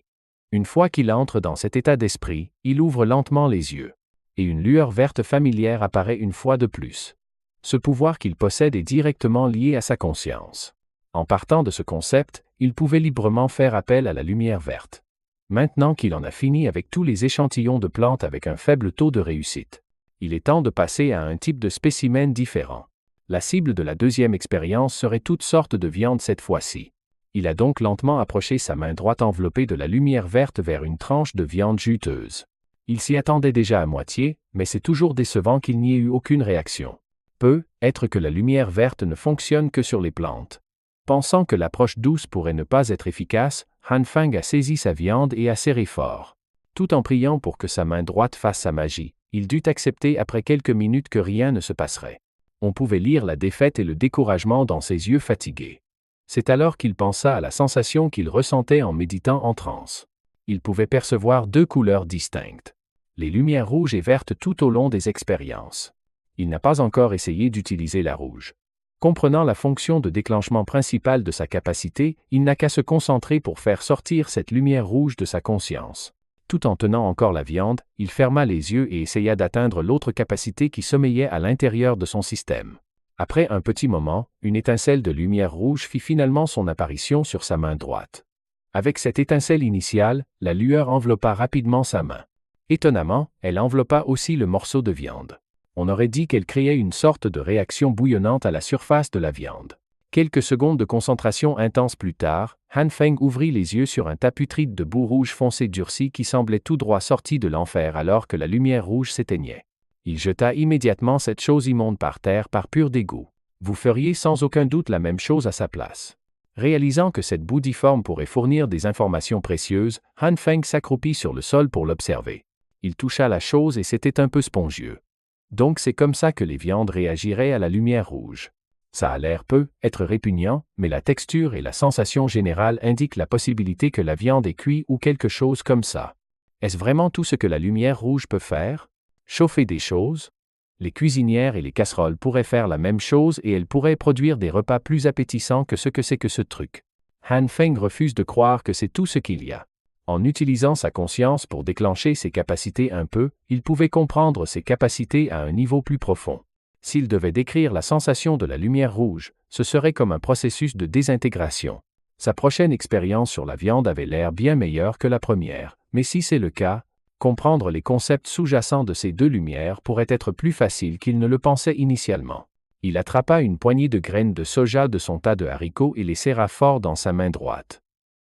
Une fois qu'il entre dans cet état d'esprit, il ouvre lentement les yeux. Et une lueur verte familière apparaît une fois de plus. Ce pouvoir qu'il possède est directement lié à sa conscience. En partant de ce concept, il pouvait librement faire appel à la lumière verte. Maintenant qu'il en a fini avec tous les échantillons de plantes avec un faible taux de réussite, il est temps de passer à un type de spécimen différent. La cible de la deuxième expérience serait toutes sortes de viandes cette fois-ci. Il a donc lentement approché sa main droite enveloppée de la lumière verte vers une tranche de viande juteuse. Il s'y attendait déjà à moitié, mais c'est toujours décevant qu'il n'y ait eu aucune réaction. Peut-être que la lumière verte ne fonctionne que sur les plantes. Pensant que l'approche douce pourrait ne pas être efficace, Hongfeng a saisi sa viande et a serré fort. Tout en priant pour que sa main droite fasse sa magie, il dut accepter après quelques minutes que rien ne se passerait. On pouvait lire la défaite et le découragement dans ses yeux fatigués. C'est alors qu'il pensa à la sensation qu'il ressentait en méditant en transe. Il pouvait percevoir deux couleurs distinctes. Les lumières rouges et vertes tout au long des expériences. Il n'a pas encore essayé d'utiliser la rouge. Comprenant la fonction de déclenchement principale de sa capacité, il n'a qu'à se concentrer pour faire sortir cette lumière rouge de sa conscience. Tout en tenant encore la viande, il ferma les yeux et essaya d'atteindre l'autre capacité qui sommeillait à l'intérieur de son système. Après un petit moment, une étincelle de lumière rouge fit finalement son apparition sur sa main droite. Avec cette étincelle initiale, la lueur enveloppa rapidement sa main. Étonnamment, elle enveloppa aussi le morceau de viande. On aurait dit qu'elle créait une sorte de réaction bouillonnante à la surface de la viande. Quelques secondes de concentration intense plus tard, Hongfeng ouvrit les yeux sur un tas putride de boue rouge foncé durci qui semblait tout droit sorti de l'enfer alors que la lumière rouge s'éteignait. Il jeta immédiatement cette chose immonde par terre par pur dégoût. Vous feriez sans aucun doute la même chose à sa place. Réalisant que cette boue difforme pourrait fournir des informations précieuses, Hongfeng s'accroupit sur le sol pour l'observer. Il toucha la chose et c'était un peu spongieux. Donc c'est comme ça que les viandes réagiraient à la lumière rouge. Ça a l'air être répugnant, mais la texture et la sensation générale indiquent la possibilité que la viande est cuite ou quelque chose comme ça. Est-ce vraiment tout ce que la lumière rouge peut faire? Chauffer des choses? Les cuisinières et les casseroles pourraient faire la même chose et elles pourraient produire des repas plus appétissants que ce que c'est que ce truc. Hongfeng refuse de croire que c'est tout ce qu'il y a. En utilisant sa conscience pour déclencher ses capacités il pouvait comprendre ses capacités à un niveau plus profond. S'il devait décrire la sensation de la lumière rouge, ce serait comme un processus de désintégration. Sa prochaine expérience sur la viande avait l'air bien meilleure que la première, mais si c'est le cas, comprendre les concepts sous-jacents de ces deux lumières pourrait être plus facile qu'il ne le pensait initialement. Il attrapa une poignée de graines de soja de son tas de haricots et les serra fort dans sa main droite.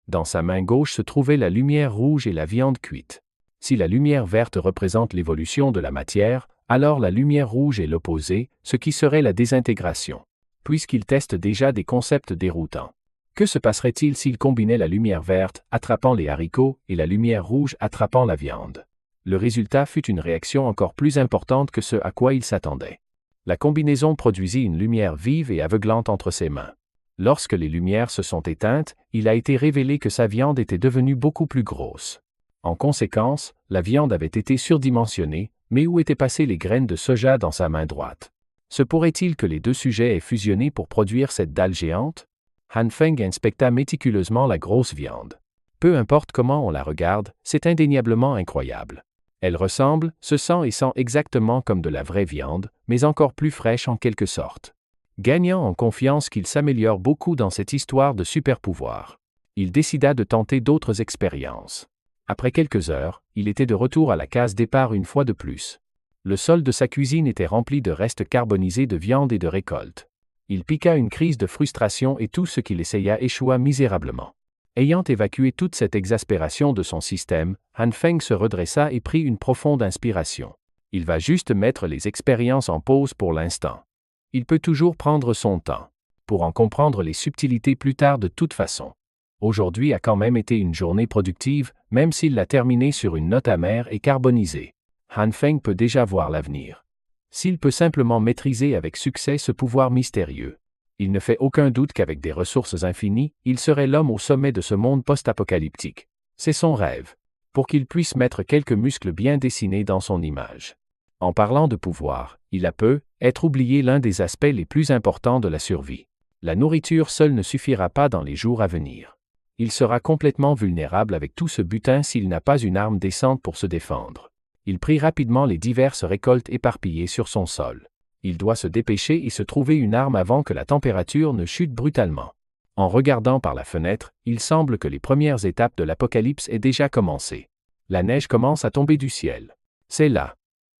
Dans sa main gauche se trouvait la lumière rouge et la viande cuite. Si la lumière verte représente l'évolution de la matière, alors la lumière rouge est l'opposé, ce qui serait la désintégration, puisqu'il teste déjà des concepts déroutants. Que se passerait-il s'il combinait la lumière verte, attrapant les haricots, et la lumière rouge attrapant la viande? Le résultat fut une réaction encore plus importante que ce à quoi il s'attendait. La combinaison produisit une lumière vive et aveuglante entre ses mains. Lorsque les lumières se sont éteintes, il a été révélé que sa viande était devenue beaucoup plus grosse. En conséquence, la viande avait été surdimensionnée, mais où étaient passées les graines de soja dans sa main droite? Se pourrait-il que les deux sujets aient fusionné pour produire cette dalle géante? Han Feng inspecta méticuleusement la grosse viande. Peu importe comment on la regarde, c'est indéniablement incroyable. Elle ressemble, se sent et sent exactement comme de la vraie viande, mais encore plus fraîche en quelque sorte. Gagnant en confiance qu'il s'améliore beaucoup dans cette histoire de super-pouvoir, il décida de tenter d'autres expériences. Après quelques heures, il était de retour à la case départ une fois de plus. Le sol de sa cuisine était rempli de restes carbonisés de viande et de récoltes. Il piqua une crise de frustration et tout ce qu'il essaya échoua misérablement. Ayant évacué toute cette exaspération de son système, Han Feng se redressa et prit une profonde inspiration. Il va juste mettre les expériences en pause pour l'instant. Il peut toujours prendre son temps, pour en comprendre les subtilités plus tard de toute façon. Aujourd'hui a quand même été une journée productive, même s'il l'a terminée sur une note amère et carbonisée. Han Feng peut déjà voir l'avenir. S'il peut simplement maîtriser avec succès ce pouvoir mystérieux, il ne fait aucun doute qu'avec des ressources infinies, il serait l'homme au sommet de ce monde post-apocalyptique. C'est son rêve, pour qu'il puisse mettre quelques muscles bien dessinés dans son image. En parlant de pouvoir, il a peu, être oublié l'un des aspects les plus importants de la survie. La nourriture seule ne suffira pas dans les jours à venir. Il sera complètement vulnérable avec tout ce butin s'il n'a pas une arme décente pour se défendre. Il prit rapidement les diverses récoltes éparpillées sur son sol. Il doit se dépêcher et se trouver une arme avant que la température ne chute brutalement. En regardant par la fenêtre, il semble que les premières étapes de l'apocalypse aient déjà commencé. La neige commence à tomber du ciel. C'est là.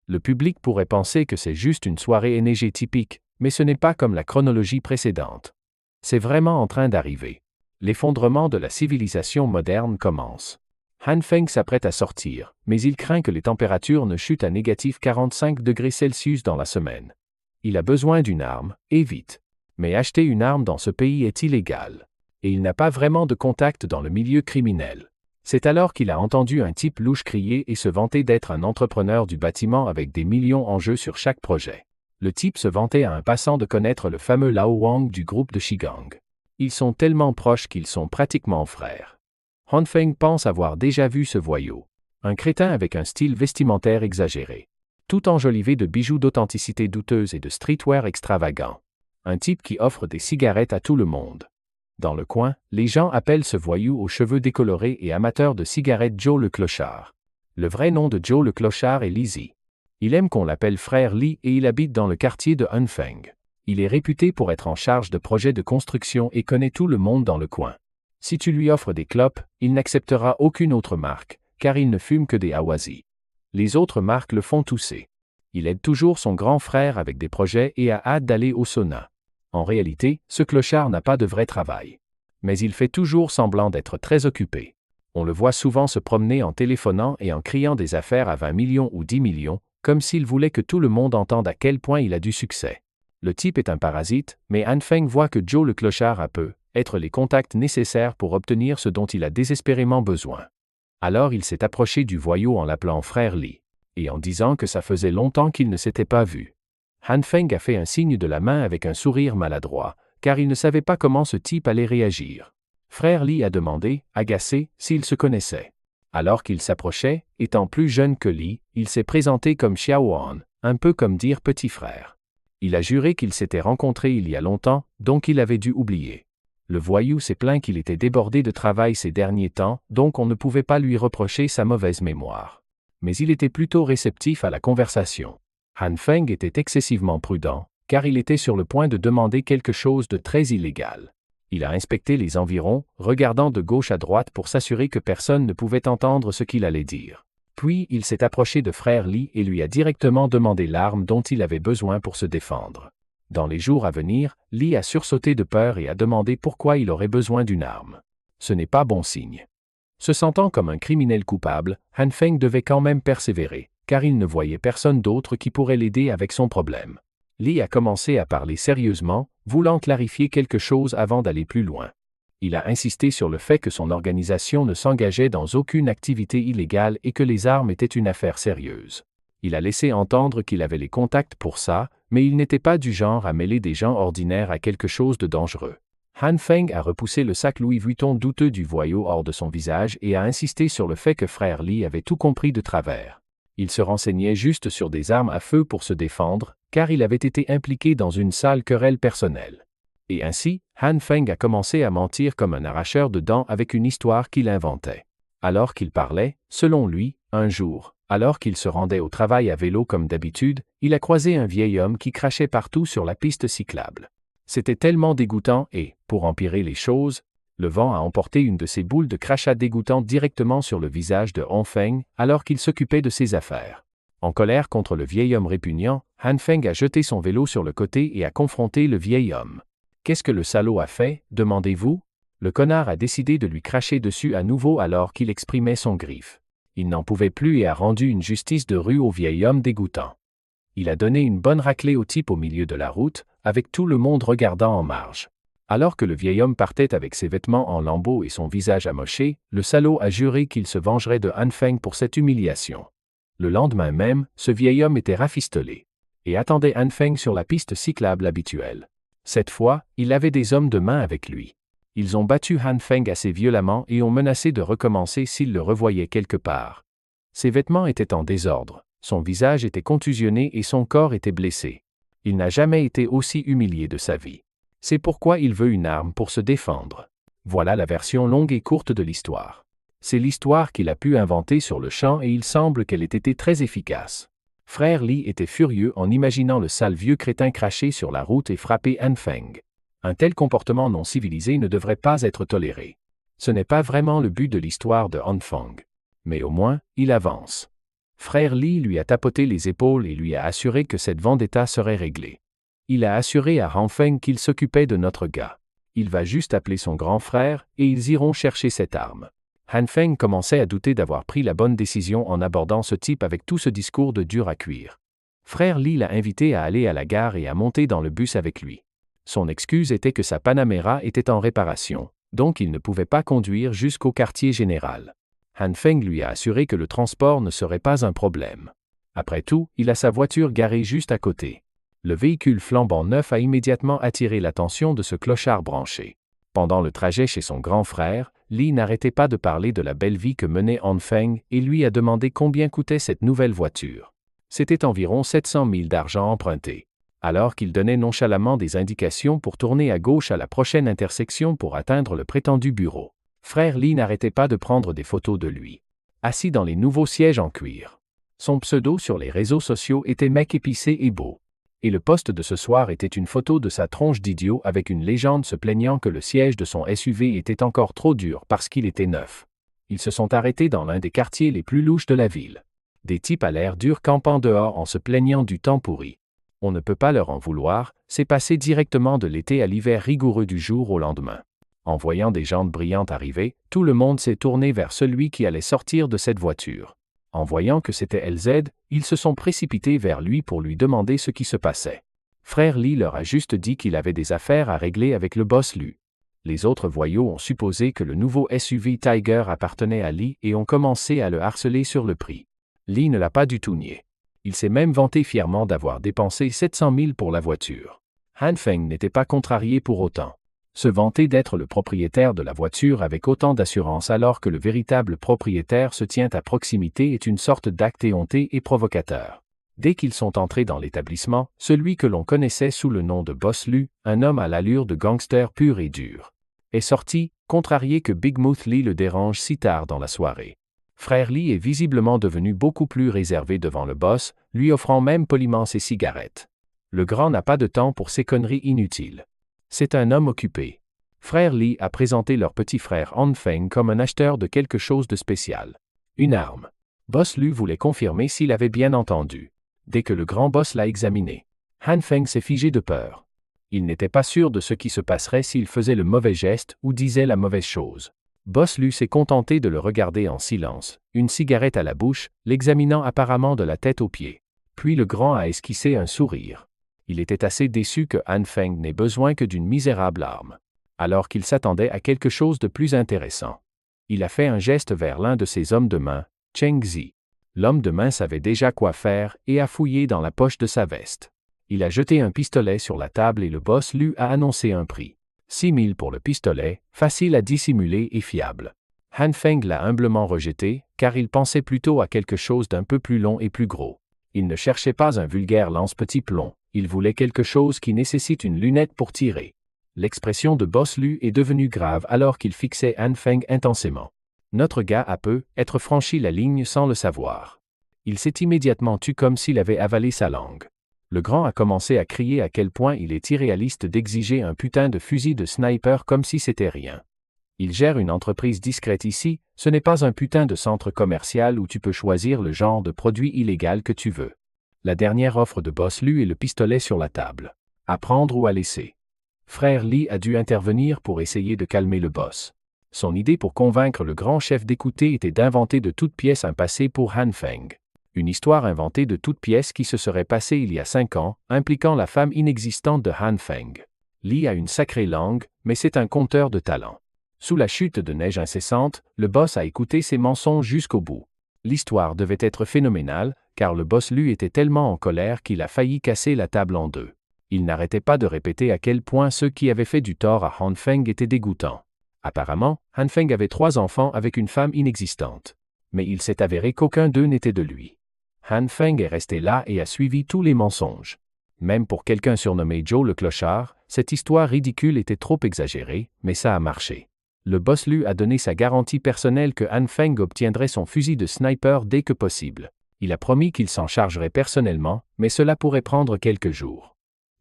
Le public pourrait penser que c'est juste une soirée enneigée typique, mais ce n'est pas comme la chronologie précédente. C'est vraiment en train d'arriver. L'effondrement de la civilisation moderne commence. Han Feng s'apprête à sortir, mais il craint que les températures ne chutent à négatif 45 degrés Celsius dans la semaine. Il a besoin d'une arme, et vite. Mais acheter une arme dans ce pays est illégal. Et il n'a pas vraiment de contact dans le milieu criminel. C'est alors qu'il a entendu un type louche crier et se vanter d'être un entrepreneur du bâtiment avec des millions en jeu sur chaque projet. Le type se vantait à un passant de connaître le fameux Lao Wang du groupe de Shigang. Ils sont tellement proches qu'ils sont pratiquement frères. Han Feng pense avoir déjà vu ce voyou. Un crétin avec un style vestimentaire exagéré. Tout enjolivé de bijoux d'authenticité douteuse et de streetwear extravagant. Un type qui offre des cigarettes à tout le monde. Dans le coin, les gens appellent ce voyou aux cheveux décolorés et amateur de cigarettes Joe le Clochard. Le vrai nom de Joe le Clochard est Lizzy. Il aime qu'on l'appelle frère Li et il habite dans le quartier de Han Feng. Il est réputé pour être en charge de projets de construction et connaît tout le monde dans le coin. Si tu lui offres des clopes, il n'acceptera aucune autre marque, car il ne fume que des Awasi. Les autres marques le font tousser. Il aide toujours son grand frère avec des projets et a hâte d'aller au sauna. En réalité, ce clochard n'a pas de vrai travail. Mais il fait toujours semblant d'être très occupé. On le voit souvent se promener en téléphonant et en criant des affaires à 20 millions ou 10 millions, comme s'il voulait que tout le monde entende à quel point il a du succès. Le type est un parasite, mais Han Feng voit que Joe le clochard a peu, être les contacts nécessaires pour obtenir ce dont il a désespérément besoin. Alors il s'est approché du voyou en l'appelant frère Li, et en disant que ça faisait longtemps qu'il ne s'était pas vu. Han Feng a fait un signe de la main avec un sourire maladroit, car il ne savait pas comment ce type allait réagir. Frère Li a demandé, agacé, s'ils se connaissaient. Alors qu'il s'approchait, étant plus jeune que Li, il s'est présenté comme Xiaoan, un peu comme dire petit frère. Il a juré qu'ils s'étaient rencontrés il y a longtemps, donc il avait dû oublier. Le voyou s'est plaint qu'il était débordé de travail ces derniers temps, donc on ne pouvait pas lui reprocher sa mauvaise mémoire. Mais il était plutôt réceptif à la conversation. Han Feng était excessivement prudent, car il était sur le point de demander quelque chose de très illégal. Il a inspecté les environs, regardant de gauche à droite pour s'assurer que personne ne pouvait entendre ce qu'il allait dire. Puis il s'est approché de frère Li et lui a directement demandé l'arme dont il avait besoin pour se défendre. Dans les jours à venir, Li a sursauté de peur et a demandé pourquoi il aurait besoin d'une arme. Ce n'est pas bon signe. Se sentant comme un criminel coupable, Han Feng devait quand même persévérer, car il ne voyait personne d'autre qui pourrait l'aider avec son problème. Lee a commencé à parler sérieusement, voulant clarifier quelque chose avant d'aller plus loin. Il a insisté sur le fait que son organisation ne s'engageait dans aucune activité illégale et que les armes étaient une affaire sérieuse. Il a laissé entendre qu'il avait les contacts pour ça, mais il n'était pas du genre à mêler des gens ordinaires à quelque chose de dangereux. Han Feng a repoussé le sac Louis Vuitton douteux du voyou hors de son visage et a insisté sur le fait que frère Lee avait tout compris de travers. Il se renseignait juste sur des armes à feu pour se défendre, car il avait été impliqué dans une sale querelle personnelle. Et ainsi, Han Feng a commencé à mentir comme un arracheur de dents avec une histoire qu'il inventait. Alors qu'il parlait, selon lui, un jour, alors qu'il se rendait au travail à vélo comme d'habitude, il a croisé un vieil homme qui crachait partout sur la piste cyclable. C'était tellement dégoûtant et, pour empirer les choses, le vent a emporté une de ces boules de crachat dégoûtantes directement sur le visage de Han Feng alors qu'il s'occupait de ses affaires. En colère contre le vieil homme répugnant, Han Feng a jeté son vélo sur le côté et a confronté le vieil homme. Qu'est-ce que le salaud a fait, demandez-vous? Le connard a décidé de lui cracher dessus à nouveau alors qu'il exprimait son griffe. Il n'en pouvait plus et a rendu une justice de rue au vieil homme dégoûtant. Il a donné une bonne raclée au type au milieu de la route, avec tout le monde regardant en marge. Alors que le vieil homme partait avec ses vêtements en lambeaux et son visage amoché, le salaud a juré qu'il se vengerait de Han Feng pour cette humiliation. Le lendemain même, ce vieil homme était rafistolé et attendait Han Feng sur la piste cyclable habituelle. Cette fois, il avait des hommes de main avec lui. Ils ont battu Han Feng assez violemment et ont menacé de recommencer s'ils le revoyaient quelque part. Ses vêtements étaient en désordre, son visage était contusionné et son corps était blessé. Il n'a jamais été aussi humilié de sa vie. C'est pourquoi il veut une arme pour se défendre. Voilà la version longue et courte de l'histoire. C'est l'histoire qu'il a pu inventer sur le champ et il semble qu'elle ait été très efficace. Frère Lee était furieux en imaginant le sale vieux crétin cracher sur la route et frapper Han Feng. Un tel comportement non civilisé ne devrait pas être toléré. Ce n'est pas vraiment le but de l'histoire de Han Feng. Mais au moins, il avance. Frère Lee lui a tapoté les épaules et lui a assuré que cette vendetta serait réglée. Il a assuré à Han Feng qu'il s'occupait de notre gars. Il va juste appeler son grand frère et ils iront chercher cette arme. Han Feng commençait à douter d'avoir pris la bonne décision en abordant ce type avec tout ce discours de dur à cuire. Frère Lee l'a invité à aller à la gare et à monter dans le bus avec lui. Son excuse était que sa Panamera était en réparation, donc il ne pouvait pas conduire jusqu'au quartier général. Han Feng lui a assuré que le transport ne serait pas un problème. Après tout, il a sa voiture garée juste à côté. Le véhicule flambant neuf a immédiatement attiré l'attention de ce clochard branché. Pendant le trajet chez son grand frère, Lee n'arrêtait pas de parler de la belle vie que menait Han Feng et lui a demandé combien coûtait cette nouvelle voiture. C'était environ 700 000 d'argent emprunté. Alors qu'il donnait nonchalamment des indications pour tourner à gauche à la prochaine intersection pour atteindre le prétendu bureau. Frère Lee n'arrêtait pas de prendre des photos de lui, assis dans les nouveaux sièges en cuir. Son pseudo sur les réseaux sociaux était Mec épicé et beau. Et le post de ce soir était une photo de sa tronche d'idiot avec une légende se plaignant que le siège de son SUV était encore trop dur parce qu'il était neuf. Ils se sont arrêtés dans l'un des quartiers les plus louches de la ville. Des types à l'air dur campant dehors en se plaignant du temps pourri. On ne peut pas leur en vouloir, c'est passé directement de l'été à l'hiver rigoureux du jour au lendemain. En voyant des jantes brillantes arriver, tout le monde s'est tourné vers celui qui allait sortir de cette voiture. En voyant que c'était LZ, ils se sont précipités vers lui pour lui demander ce qui se passait. Frère Lee leur a juste dit qu'il avait des affaires à régler avec le boss Lu. Les autres voyous ont supposé que le nouveau SUV Tiger appartenait à Lee et ont commencé à le harceler sur le prix. Lee ne l'a pas du tout nié. Il s'est même vanté fièrement d'avoir dépensé 700 000 pour la voiture. Han Feng n'était pas contrarié pour autant. Se vanter d'être le propriétaire de la voiture avec autant d'assurance alors que le véritable propriétaire se tient à proximité est une sorte d'acte éhonté et provocateur. Dès qu'ils sont entrés dans l'établissement, celui que l'on connaissait sous le nom de Boss Lu, un homme à l'allure de gangster pur et dur, est sorti, contrarié que Big Mouth Lee le dérange si tard dans la soirée. Frère Lee est visiblement devenu beaucoup plus réservé devant le boss, lui offrant même poliment ses cigarettes. Le grand n'a pas de temps pour ces conneries inutiles. C'est un homme occupé. Frère Lee a présenté leur petit frère Han Feng comme un acheteur de quelque chose de spécial. Une arme. Boss Lu voulait confirmer s'il avait bien entendu. Dès que le grand boss l'a examiné, Han Feng s'est figé de peur. Il n'était pas sûr de ce qui se passerait s'il faisait le mauvais geste ou disait la mauvaise chose. Boss Lu s'est contenté de le regarder en silence, une cigarette à la bouche, l'examinant apparemment de la tête aux pieds. Puis le grand a esquissé un sourire. Il était assez déçu que Han Feng n'ait besoin que d'une misérable arme, alors qu'il s'attendait à quelque chose de plus intéressant. Il a fait un geste vers l'un de ses hommes de main, Cheng Zi. L'homme de main savait déjà quoi faire et a fouillé dans la poche de sa veste. Il a jeté un pistolet sur la table et le boss Lu a annoncé un prix. 6 000 pour le pistolet, facile à dissimuler et fiable. Han Feng l'a humblement rejeté, car il pensait plutôt à quelque chose d'un peu plus long et plus gros. Il ne cherchait pas un vulgaire lance-petit plomb, il voulait quelque chose qui nécessite une lunette pour tirer. L'expression de Boss Lu est devenue grave alors qu'il fixait Han Feng intensément. Notre gars a être franchi la ligne sans le savoir. Il s'est immédiatement tu comme s'il avait avalé sa langue. Le grand a commencé à crier à quel point il est irréaliste d'exiger un putain de fusil de sniper comme si c'était rien. Il gère une entreprise discrète ici, ce n'est pas un putain de centre commercial où tu peux choisir le genre de produit illégal que tu veux. La dernière offre de Boss Lu est le pistolet sur la table. À prendre ou à laisser. Frère Li a dû intervenir pour essayer de calmer le boss. Son idée pour convaincre le grand chef d'écouter était d'inventer de toutes pièces un passé pour Han Feng. Une histoire inventée de toutes pièces qui se serait passée il y a 5 ans, impliquant la femme inexistante de Han Feng. Li a une sacrée langue, mais c'est un conteur de talent. Sous la chute de neige incessante, le boss a écouté ses mensonges jusqu'au bout. L'histoire devait être phénoménale, car le boss Lu était tellement en colère qu'il a failli casser la table en deux. Il n'arrêtait pas de répéter à quel point ceux qui avaient fait du tort à Han Feng étaient dégoûtants. Apparemment, Han Feng avait 3 enfants avec une femme inexistante. Mais il s'est avéré qu'aucun d'eux n'était de lui. Han Feng est resté là et a suivi tous les mensonges. Même pour quelqu'un surnommé Joe le clochard, cette histoire ridicule était trop exagérée, mais ça a marché. Le boss Lu a donné sa garantie personnelle que Han Feng obtiendrait son fusil de sniper dès que possible. Il a promis qu'il s'en chargerait personnellement, mais cela pourrait prendre quelques jours.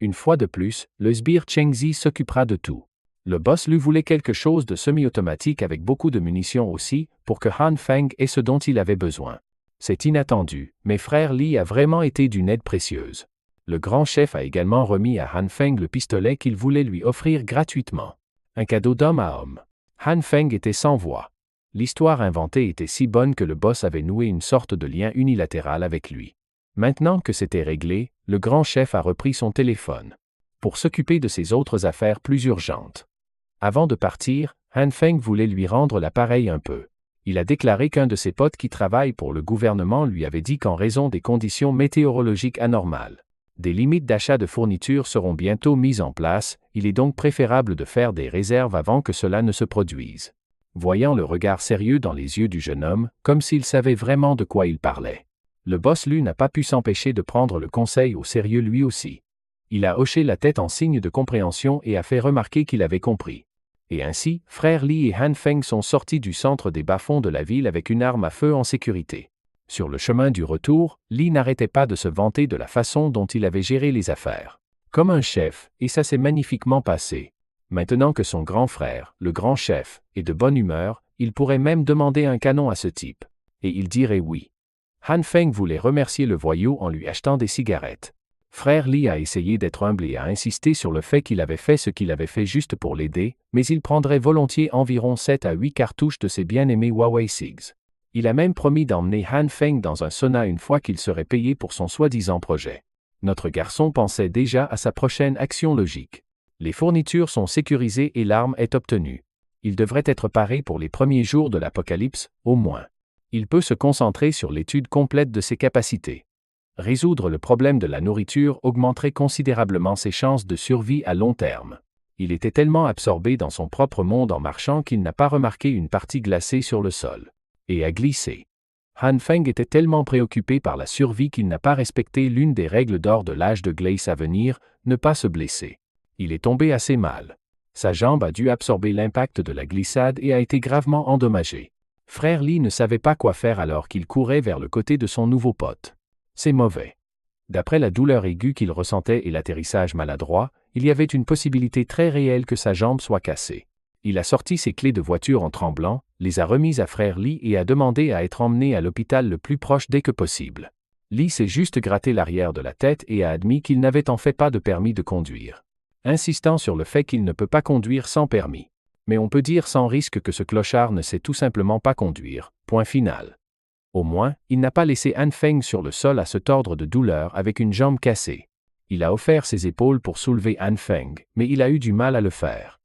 Une fois de plus, le sbire Cheng Zi s'occupera de tout. Le boss Lu voulait quelque chose de semi-automatique avec beaucoup de munitions aussi, pour que Han Feng ait ce dont il avait besoin. C'est inattendu, mais frère Li a vraiment été d'une aide précieuse. Le grand chef a également remis à Han Feng le pistolet qu'il voulait lui offrir gratuitement. Un cadeau d'homme à homme. Han Feng était sans voix. L'histoire inventée était si bonne que le boss avait noué une sorte de lien unilatéral avec lui. Maintenant que c'était réglé, le grand chef a repris son téléphone pour s'occuper de ses autres affaires plus urgentes. Avant de partir, Han Feng voulait lui rendre l'appareil un peu. Il a déclaré qu'un de ses potes qui travaille pour le gouvernement lui avait dit qu'en raison des conditions météorologiques anormales, des limites d'achat de fournitures seront bientôt mises en place, il est donc préférable de faire des réserves avant que cela ne se produise. Voyant le regard sérieux dans les yeux du jeune homme, comme s'il savait vraiment de quoi il parlait, le boss Lu n'a pas pu s'empêcher de prendre le conseil au sérieux lui aussi. Il a hoché la tête en signe de compréhension et a fait remarquer qu'il avait compris. Et ainsi, frère Li et Han Feng sont sortis du centre des bas-fonds de la ville avec une arme à feu en sécurité. Sur le chemin du retour, Li n'arrêtait pas de se vanter de la façon dont il avait géré les affaires. Comme un chef, et ça s'est magnifiquement passé. Maintenant que son grand frère, le grand chef, est de bonne humeur, il pourrait même demander un canon à ce type. Et il dirait oui. Han Feng voulait remercier le voyou en lui achetant des cigarettes. Frère Li a essayé d'être humble et a insisté sur le fait qu'il avait fait ce qu'il avait fait juste pour l'aider, mais il prendrait volontiers environ 7 à 8 cartouches de ses bien-aimés Huawei SIGs. Il a même promis d'emmener Han Feng dans un sauna une fois qu'il serait payé pour son soi-disant projet. Notre garçon pensait déjà à sa prochaine action logique. Les fournitures sont sécurisées et l'arme est obtenue. Il devrait être paré pour les premiers jours de l'apocalypse, au moins. Il peut se concentrer sur l'étude complète de ses capacités. Résoudre le problème de la nourriture augmenterait considérablement ses chances de survie à long terme. Il était tellement absorbé dans son propre monde en marchant qu'il n'a pas remarqué une partie glacée sur le sol. Et a glissé. Han Feng était tellement préoccupé par la survie qu'il n'a pas respecté l'une des règles d'or de l'âge de glace à venir, ne pas se blesser. Il est tombé assez mal. Sa jambe a dû absorber l'impact de la glissade et a été gravement endommagée. Frère Li ne savait pas quoi faire alors qu'il courait vers le côté de son nouveau pote. C'est mauvais. D'après la douleur aiguë qu'il ressentait et l'atterrissage maladroit, il y avait une possibilité très réelle que sa jambe soit cassée. Il a sorti ses clés de voiture en tremblant, les a remises à frère Li et a demandé à être emmené à l'hôpital le plus proche dès que possible. Li s'est juste gratté l'arrière de la tête et a admis qu'il n'avait en fait pas de permis de conduire, insistant sur le fait qu'il ne peut pas conduire sans permis. Mais on peut dire sans risque que ce clochard ne sait tout simplement pas conduire, point final. Au moins, il n'a pas laissé Han Feng sur le sol à se tordre de douleur avec une jambe cassée. Il a offert ses épaules pour soulever Han Feng, mais il a eu du mal à le faire.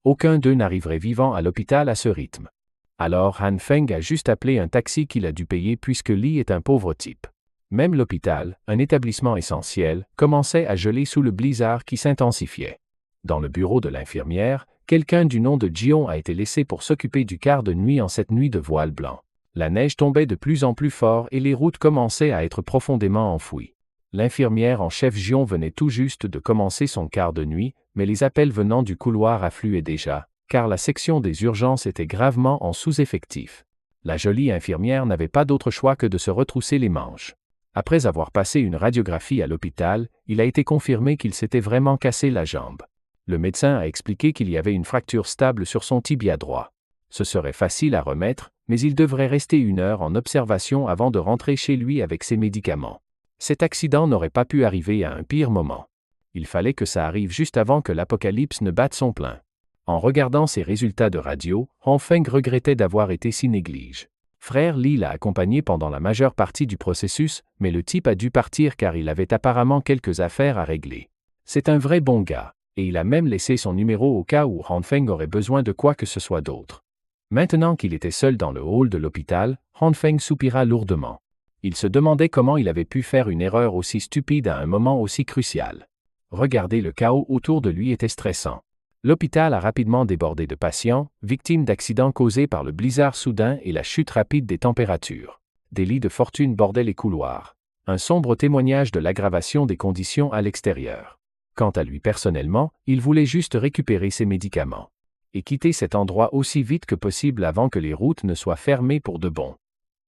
Aucun d'eux n'arriverait vivant à l'hôpital à ce rythme. Alors Han Feng a juste appelé un taxi qu'il a dû payer puisque Li est un pauvre type. Même l'hôpital, un établissement essentiel, commençait à geler sous le blizzard qui s'intensifiait. Dans le bureau de l'infirmière, quelqu'un du nom de Jion a été laissé pour s'occuper du quart de nuit en cette nuit de voile blanc. La neige tombait de plus en plus fort et les routes commençaient à être profondément enfouies. L'infirmière en chef Jion venait tout juste de commencer son quart de nuit, mais les appels venant du couloir affluaient déjà, car la section des urgences était gravement en sous-effectif. La jolie infirmière n'avait pas d'autre choix que de se retrousser les manches. Après avoir passé une radiographie à l'hôpital, il a été confirmé qu'il s'était vraiment cassé la jambe. Le médecin a expliqué qu'il y avait une fracture stable sur son tibia droit. Ce serait facile à remettre, mais il devrait rester 1 heure en observation avant de rentrer chez lui avec ses médicaments. Cet accident n'aurait pas pu arriver à un pire moment. Il fallait que ça arrive juste avant que l'apocalypse ne batte son plein. En regardant ses résultats de radio, Han Feng regrettait d'avoir été si néglige. Frère Li l'a accompagné pendant la majeure partie du processus, mais le type a dû partir car il avait apparemment quelques affaires à régler. C'est un vrai bon gars, et il a même laissé son numéro au cas où Han Feng aurait besoin de quoi que ce soit d'autre. Maintenant qu'il était seul dans le hall de l'hôpital, Han Feng soupira lourdement. Il se demandait comment il avait pu faire une erreur aussi stupide à un moment aussi crucial. Regarder le chaos autour de lui était stressant. L'hôpital a rapidement débordé de patients, victimes d'accidents causés par le blizzard soudain et la chute rapide des températures. Des lits de fortune bordaient les couloirs. Un sombre témoignage de l'aggravation des conditions à l'extérieur. Quant à lui personnellement, il voulait juste récupérer ses médicaments. Et quitter cet endroit aussi vite que possible avant que les routes ne soient fermées pour de bon.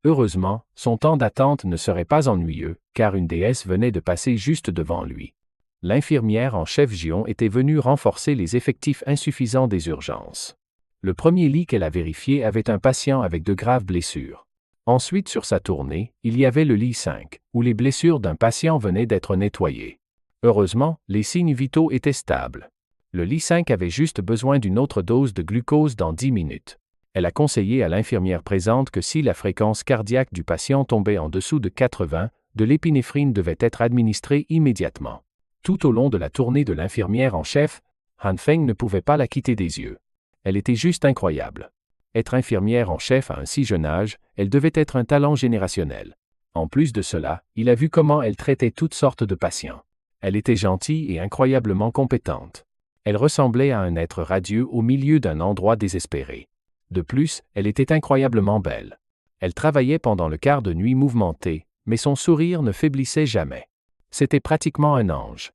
Heureusement, son temps d'attente ne serait pas ennuyeux, car une déesse venait de passer juste devant lui. L'infirmière en chef Jion était venue renforcer les effectifs insuffisants des urgences. Le premier lit qu'elle a vérifié avait un patient avec de graves blessures. Ensuite, sur sa tournée, il y avait le lit 5, où les blessures d'un patient venaient d'être nettoyées. Heureusement, les signes vitaux étaient stables. Le lit 5 avait juste besoin d'une autre dose de glucose dans 10 minutes. Elle a conseillé à l'infirmière présente que si la fréquence cardiaque du patient tombait en dessous de 80, de l'épinéphrine devait être administrée immédiatement. Tout au long de la tournée de l'infirmière en chef, Han Feng ne pouvait pas la quitter des yeux. Elle était juste incroyable. Être infirmière en chef à un si jeune âge, elle devait être un talent générationnel. En plus de cela, il a vu comment elle traitait toutes sortes de patients. Elle était gentille et incroyablement compétente. Elle ressemblait à un être radieux au milieu d'un endroit désespéré. De plus, elle était incroyablement belle. Elle travaillait pendant le quart de nuit mouvementé, mais son sourire ne faiblissait jamais. C'était pratiquement un ange.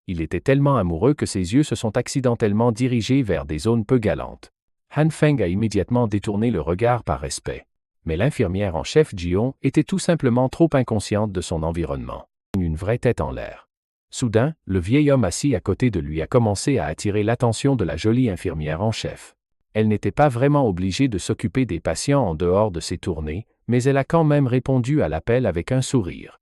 Il était tellement amoureux que ses yeux se sont accidentellement dirigés vers des zones peu galantes. Han Feng a immédiatement détourné le regard par respect. Mais l'infirmière en chef Jion était tout simplement trop inconsciente de son environnement. Une vraie tête en l'air. Soudain, le vieil homme assis à côté de lui a commencé à attirer l'attention de la jolie infirmière en chef. Elle n'était pas vraiment obligée de s'occuper des patients en dehors de ses tournées, mais elle a quand même répondu à l'appel avec un sourire.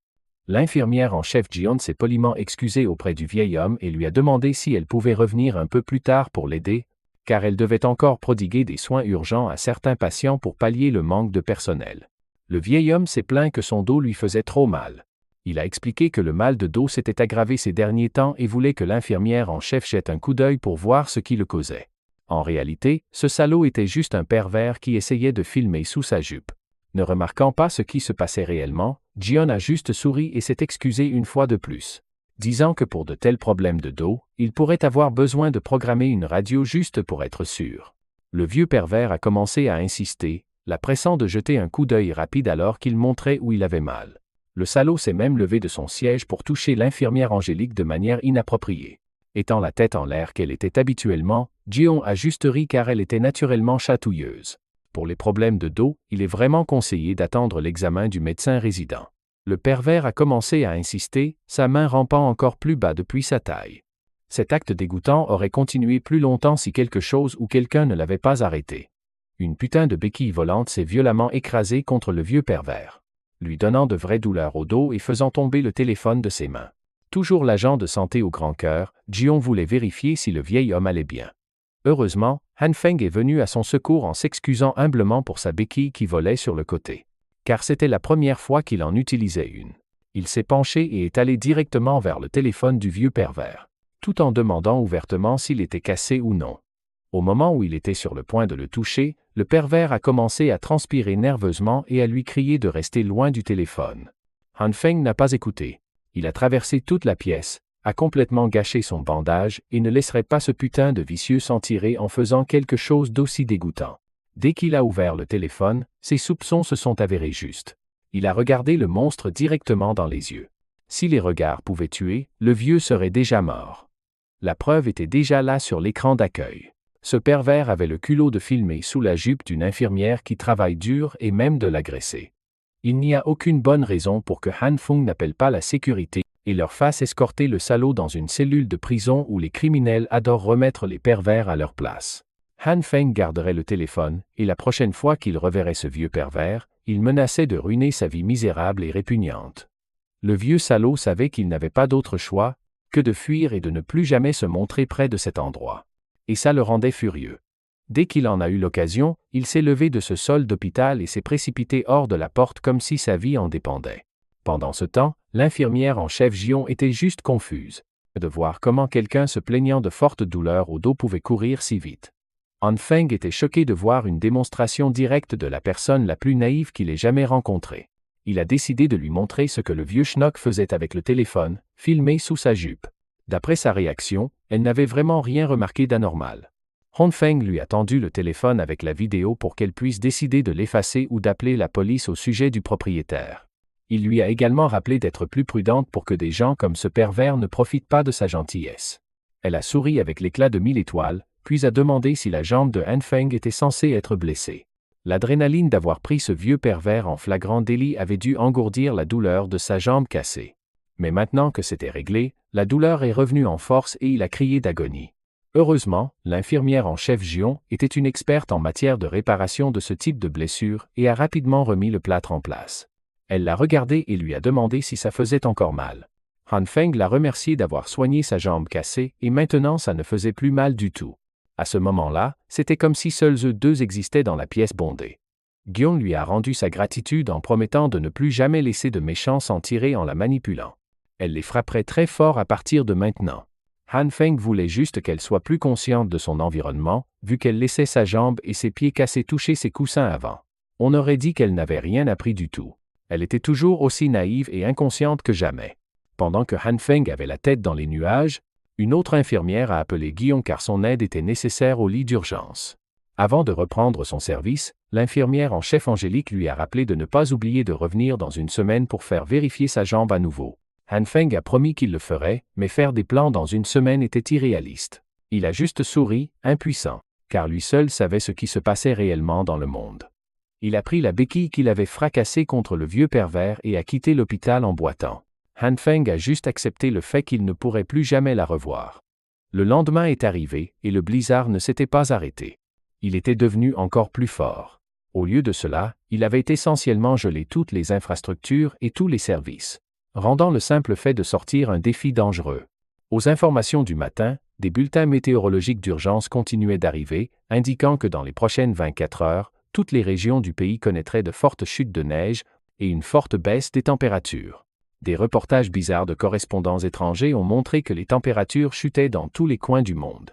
L'infirmière en chef Jion s'est poliment excusée auprès du vieil homme et lui a demandé si elle pouvait revenir un peu plus tard pour l'aider, car elle devait encore prodiguer des soins urgents à certains patients pour pallier le manque de personnel. Le vieil homme s'est plaint que son dos lui faisait trop mal. Il a expliqué que le mal de dos s'était aggravé ces derniers temps et voulait que l'infirmière en chef jette un coup d'œil pour voir ce qui le causait. En réalité, ce salaud était juste un pervers qui essayait de filmer sous sa jupe. Ne remarquant pas ce qui se passait réellement, Jion a juste souri et s'est excusé une fois de plus, disant que pour de tels problèmes de dos, il pourrait avoir besoin de programmer une radio juste pour être sûr. Le vieux pervers a commencé à insister, la pressant de jeter un coup d'œil rapide alors qu'il montrait où il avait mal. Le salaud s'est même levé de son siège pour toucher l'infirmière Angélique de manière inappropriée. Étant la tête en l'air qu'elle était habituellement, Jion a juste ri car elle était naturellement chatouilleuse. Pour les problèmes de dos, il est vraiment conseillé d'attendre l'examen du médecin résident. Le pervers a commencé à insister, sa main rampant encore plus bas depuis sa taille. Cet acte dégoûtant aurait continué plus longtemps si quelque chose ou quelqu'un ne l'avait pas arrêté. Une putain de béquille volante s'est violemment écrasée contre le vieux pervers, lui donnant de vraies douleurs au dos et faisant tomber le téléphone de ses mains. Toujours l'agent de santé au grand cœur, Jion voulait vérifier si le vieil homme allait bien. Heureusement, Han Feng est venu à son secours en s'excusant humblement pour sa béquille qui volait sur le côté. Car c'était la première fois qu'il en utilisait une. Il s'est penché et est allé directement vers le téléphone du vieux pervers, tout en demandant ouvertement s'il était cassé ou non. Au moment où il était sur le point de le toucher, le pervers a commencé à transpirer nerveusement et à lui crier de rester loin du téléphone. Han Feng n'a pas écouté. Il a traversé toute la pièce, a complètement gâché son bandage et ne laisserait pas ce putain de vicieux s'en tirer en faisant quelque chose d'aussi dégoûtant. Dès qu'il a ouvert le téléphone, ses soupçons se sont avérés justes. Il a regardé le monstre directement dans les yeux. Si les regards pouvaient tuer, le vieux serait déjà mort. La preuve était déjà là sur l'écran d'accueil. Ce pervers avait le culot de filmer sous la jupe d'une infirmière qui travaille dur et même de l'agresser. Il n'y a aucune bonne raison pour que Han Feng n'appelle pas la sécurité et leur fasse escorter le salaud dans une cellule de prison où les criminels adorent remettre les pervers à leur place. Han Feng garderait le téléphone, et la prochaine fois qu'il reverrait ce vieux pervers, il menaçait de ruiner sa vie misérable et répugnante. Le vieux salaud savait qu'il n'avait pas d'autre choix que de fuir et de ne plus jamais se montrer près de cet endroit. Et ça le rendait furieux. Dès qu'il en a eu l'occasion, il s'est levé de ce sol d'hôpital et s'est précipité hors de la porte comme si sa vie en dépendait. Pendant ce temps, l'infirmière en chef Gion était juste confuse de voir comment quelqu'un se plaignant de fortes douleurs au dos pouvait courir si vite. Han Feng était choqué de voir une démonstration directe de la personne la plus naïve qu'il ait jamais rencontrée. Il a décidé de lui montrer ce que le vieux schnock faisait avec le téléphone, filmé sous sa jupe. D'après sa réaction, elle n'avait vraiment rien remarqué d'anormal. Han Feng lui a tendu le téléphone avec la vidéo pour qu'elle puisse décider de l'effacer ou d'appeler la police au sujet du propriétaire. Il lui a également rappelé d'être plus prudente pour que des gens comme ce pervers ne profitent pas de sa gentillesse. Elle a souri avec l'éclat de 1000 étoiles, puis a demandé si la jambe de Han Feng était censée être blessée. L'adrénaline d'avoir pris ce vieux pervers en flagrant délit avait dû engourdir la douleur de sa jambe cassée. Mais maintenant que c'était réglé, la douleur est revenue en force et il a crié d'agonie. Heureusement, l'infirmière en chef Gion était une experte en matière de réparation de ce type de blessure et a rapidement remis le plâtre en place. Elle l'a regardé et lui a demandé si ça faisait encore mal. Han Feng l'a remercié d'avoir soigné sa jambe cassée et maintenant ça ne faisait plus mal du tout. À ce moment-là, c'était comme si seuls eux deux existaient dans la pièce bondée. Gion lui a rendu sa gratitude en promettant de ne plus jamais laisser de méchants s'en tirer en la manipulant. Elle les frapperait très fort à partir de maintenant. Han Feng voulait juste qu'elle soit plus consciente de son environnement, vu qu'elle laissait sa jambe et ses pieds cassés toucher ses coussins avant. On aurait dit qu'elle n'avait rien appris du tout. Elle était toujours aussi naïve et inconsciente que jamais. Pendant que Han Feng avait la tête dans les nuages, une autre infirmière a appelé Guillaume car son aide était nécessaire au lit d'urgence. Avant de reprendre son service, l'infirmière en chef Angélique lui a rappelé de ne pas oublier de revenir dans une semaine pour faire vérifier sa jambe à nouveau. Han Feng a promis qu'il le ferait, mais faire des plans dans une semaine était irréaliste. Il a juste souri, impuissant, car lui seul savait ce qui se passait réellement dans le monde. Il a pris la béquille qu'il avait fracassée contre le vieux pervers et a quitté l'hôpital en boitant. Han Feng a juste accepté le fait qu'il ne pourrait plus jamais la revoir. Le lendemain est arrivé, et le blizzard ne s'était pas arrêté. Il était devenu encore plus fort. Au lieu de cela, il avait essentiellement gelé toutes les infrastructures et tous les services, rendant le simple fait de sortir un défi dangereux. Aux informations du matin, des bulletins météorologiques d'urgence continuaient d'arriver, indiquant que dans les prochaines 24 heures, toutes les régions du pays connaîtraient de fortes chutes de neige et une forte baisse des températures. Des reportages bizarres de correspondants étrangers ont montré que les températures chutaient dans tous les coins du monde.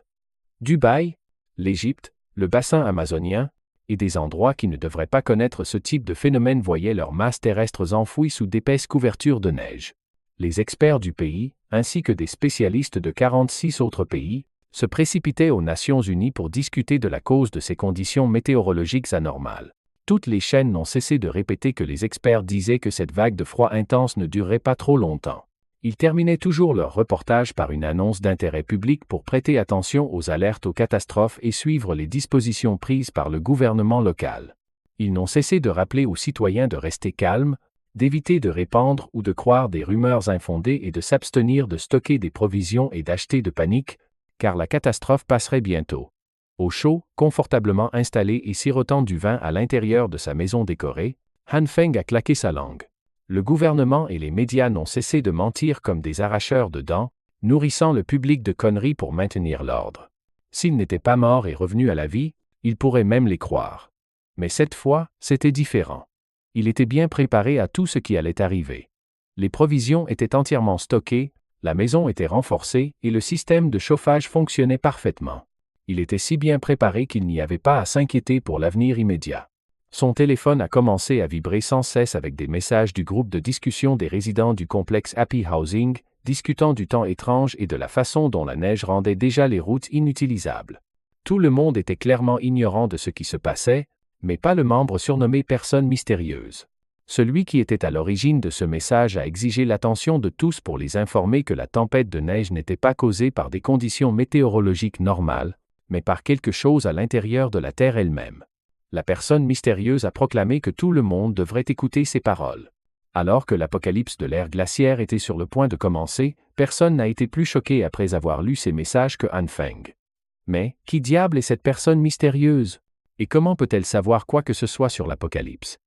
Dubaï, l'Égypte, le bassin amazonien, et des endroits qui ne devraient pas connaître ce type de phénomène voyaient leurs masses terrestres enfouies sous d'épaisses couvertures de neige. Les experts du pays, ainsi que des spécialistes de 46 autres pays, se précipitaient aux Nations Unies pour discuter de la cause de ces conditions météorologiques anormales. Toutes les chaînes n'ont cessé de répéter que les experts disaient que cette vague de froid intense ne durerait pas trop longtemps. Ils terminaient toujours leur reportage par une annonce d'intérêt public pour prêter attention aux alertes aux catastrophes et suivre les dispositions prises par le gouvernement local. Ils n'ont cessé de rappeler aux citoyens de rester calmes, d'éviter de répandre ou de croire des rumeurs infondées et de s'abstenir de stocker des provisions et d'acheter de panique, car la catastrophe passerait bientôt. Au chaud, confortablement installé et sirotant du vin à l'intérieur de sa maison décorée, Han Feng a claqué sa langue. Le gouvernement et les médias n'ont cessé de mentir comme des arracheurs de dents, nourrissant le public de conneries pour maintenir l'ordre. S'il n'était pas mort et revenu à la vie, il pourrait même les croire. Mais cette fois, c'était différent. Il était bien préparé à tout ce qui allait arriver. Les provisions étaient entièrement stockées, la maison était renforcée et le système de chauffage fonctionnait parfaitement. Il était si bien préparé qu'il n'y avait pas à s'inquiéter pour l'avenir immédiat. Son téléphone a commencé à vibrer sans cesse avec des messages du groupe de discussion des résidents du complexe Happy Housing, discutant du temps étrange et de la façon dont la neige rendait déjà les routes inutilisables. Tout le monde était clairement ignorant de ce qui se passait, mais pas le membre surnommé personne mystérieuse. Celui qui était à l'origine de ce message a exigé l'attention de tous pour les informer que la tempête de neige n'était pas causée par des conditions météorologiques normales, mais par quelque chose à l'intérieur de la Terre elle-même. La personne mystérieuse a proclamé que tout le monde devrait écouter ses paroles. Alors que l'apocalypse de l'ère glaciaire était sur le point de commencer, personne n'a été plus choqué après avoir lu ces messages que Han Feng. Mais, qui diable est cette personne mystérieuse? Et comment peut-elle savoir quoi que ce soit sur l'apocalypse?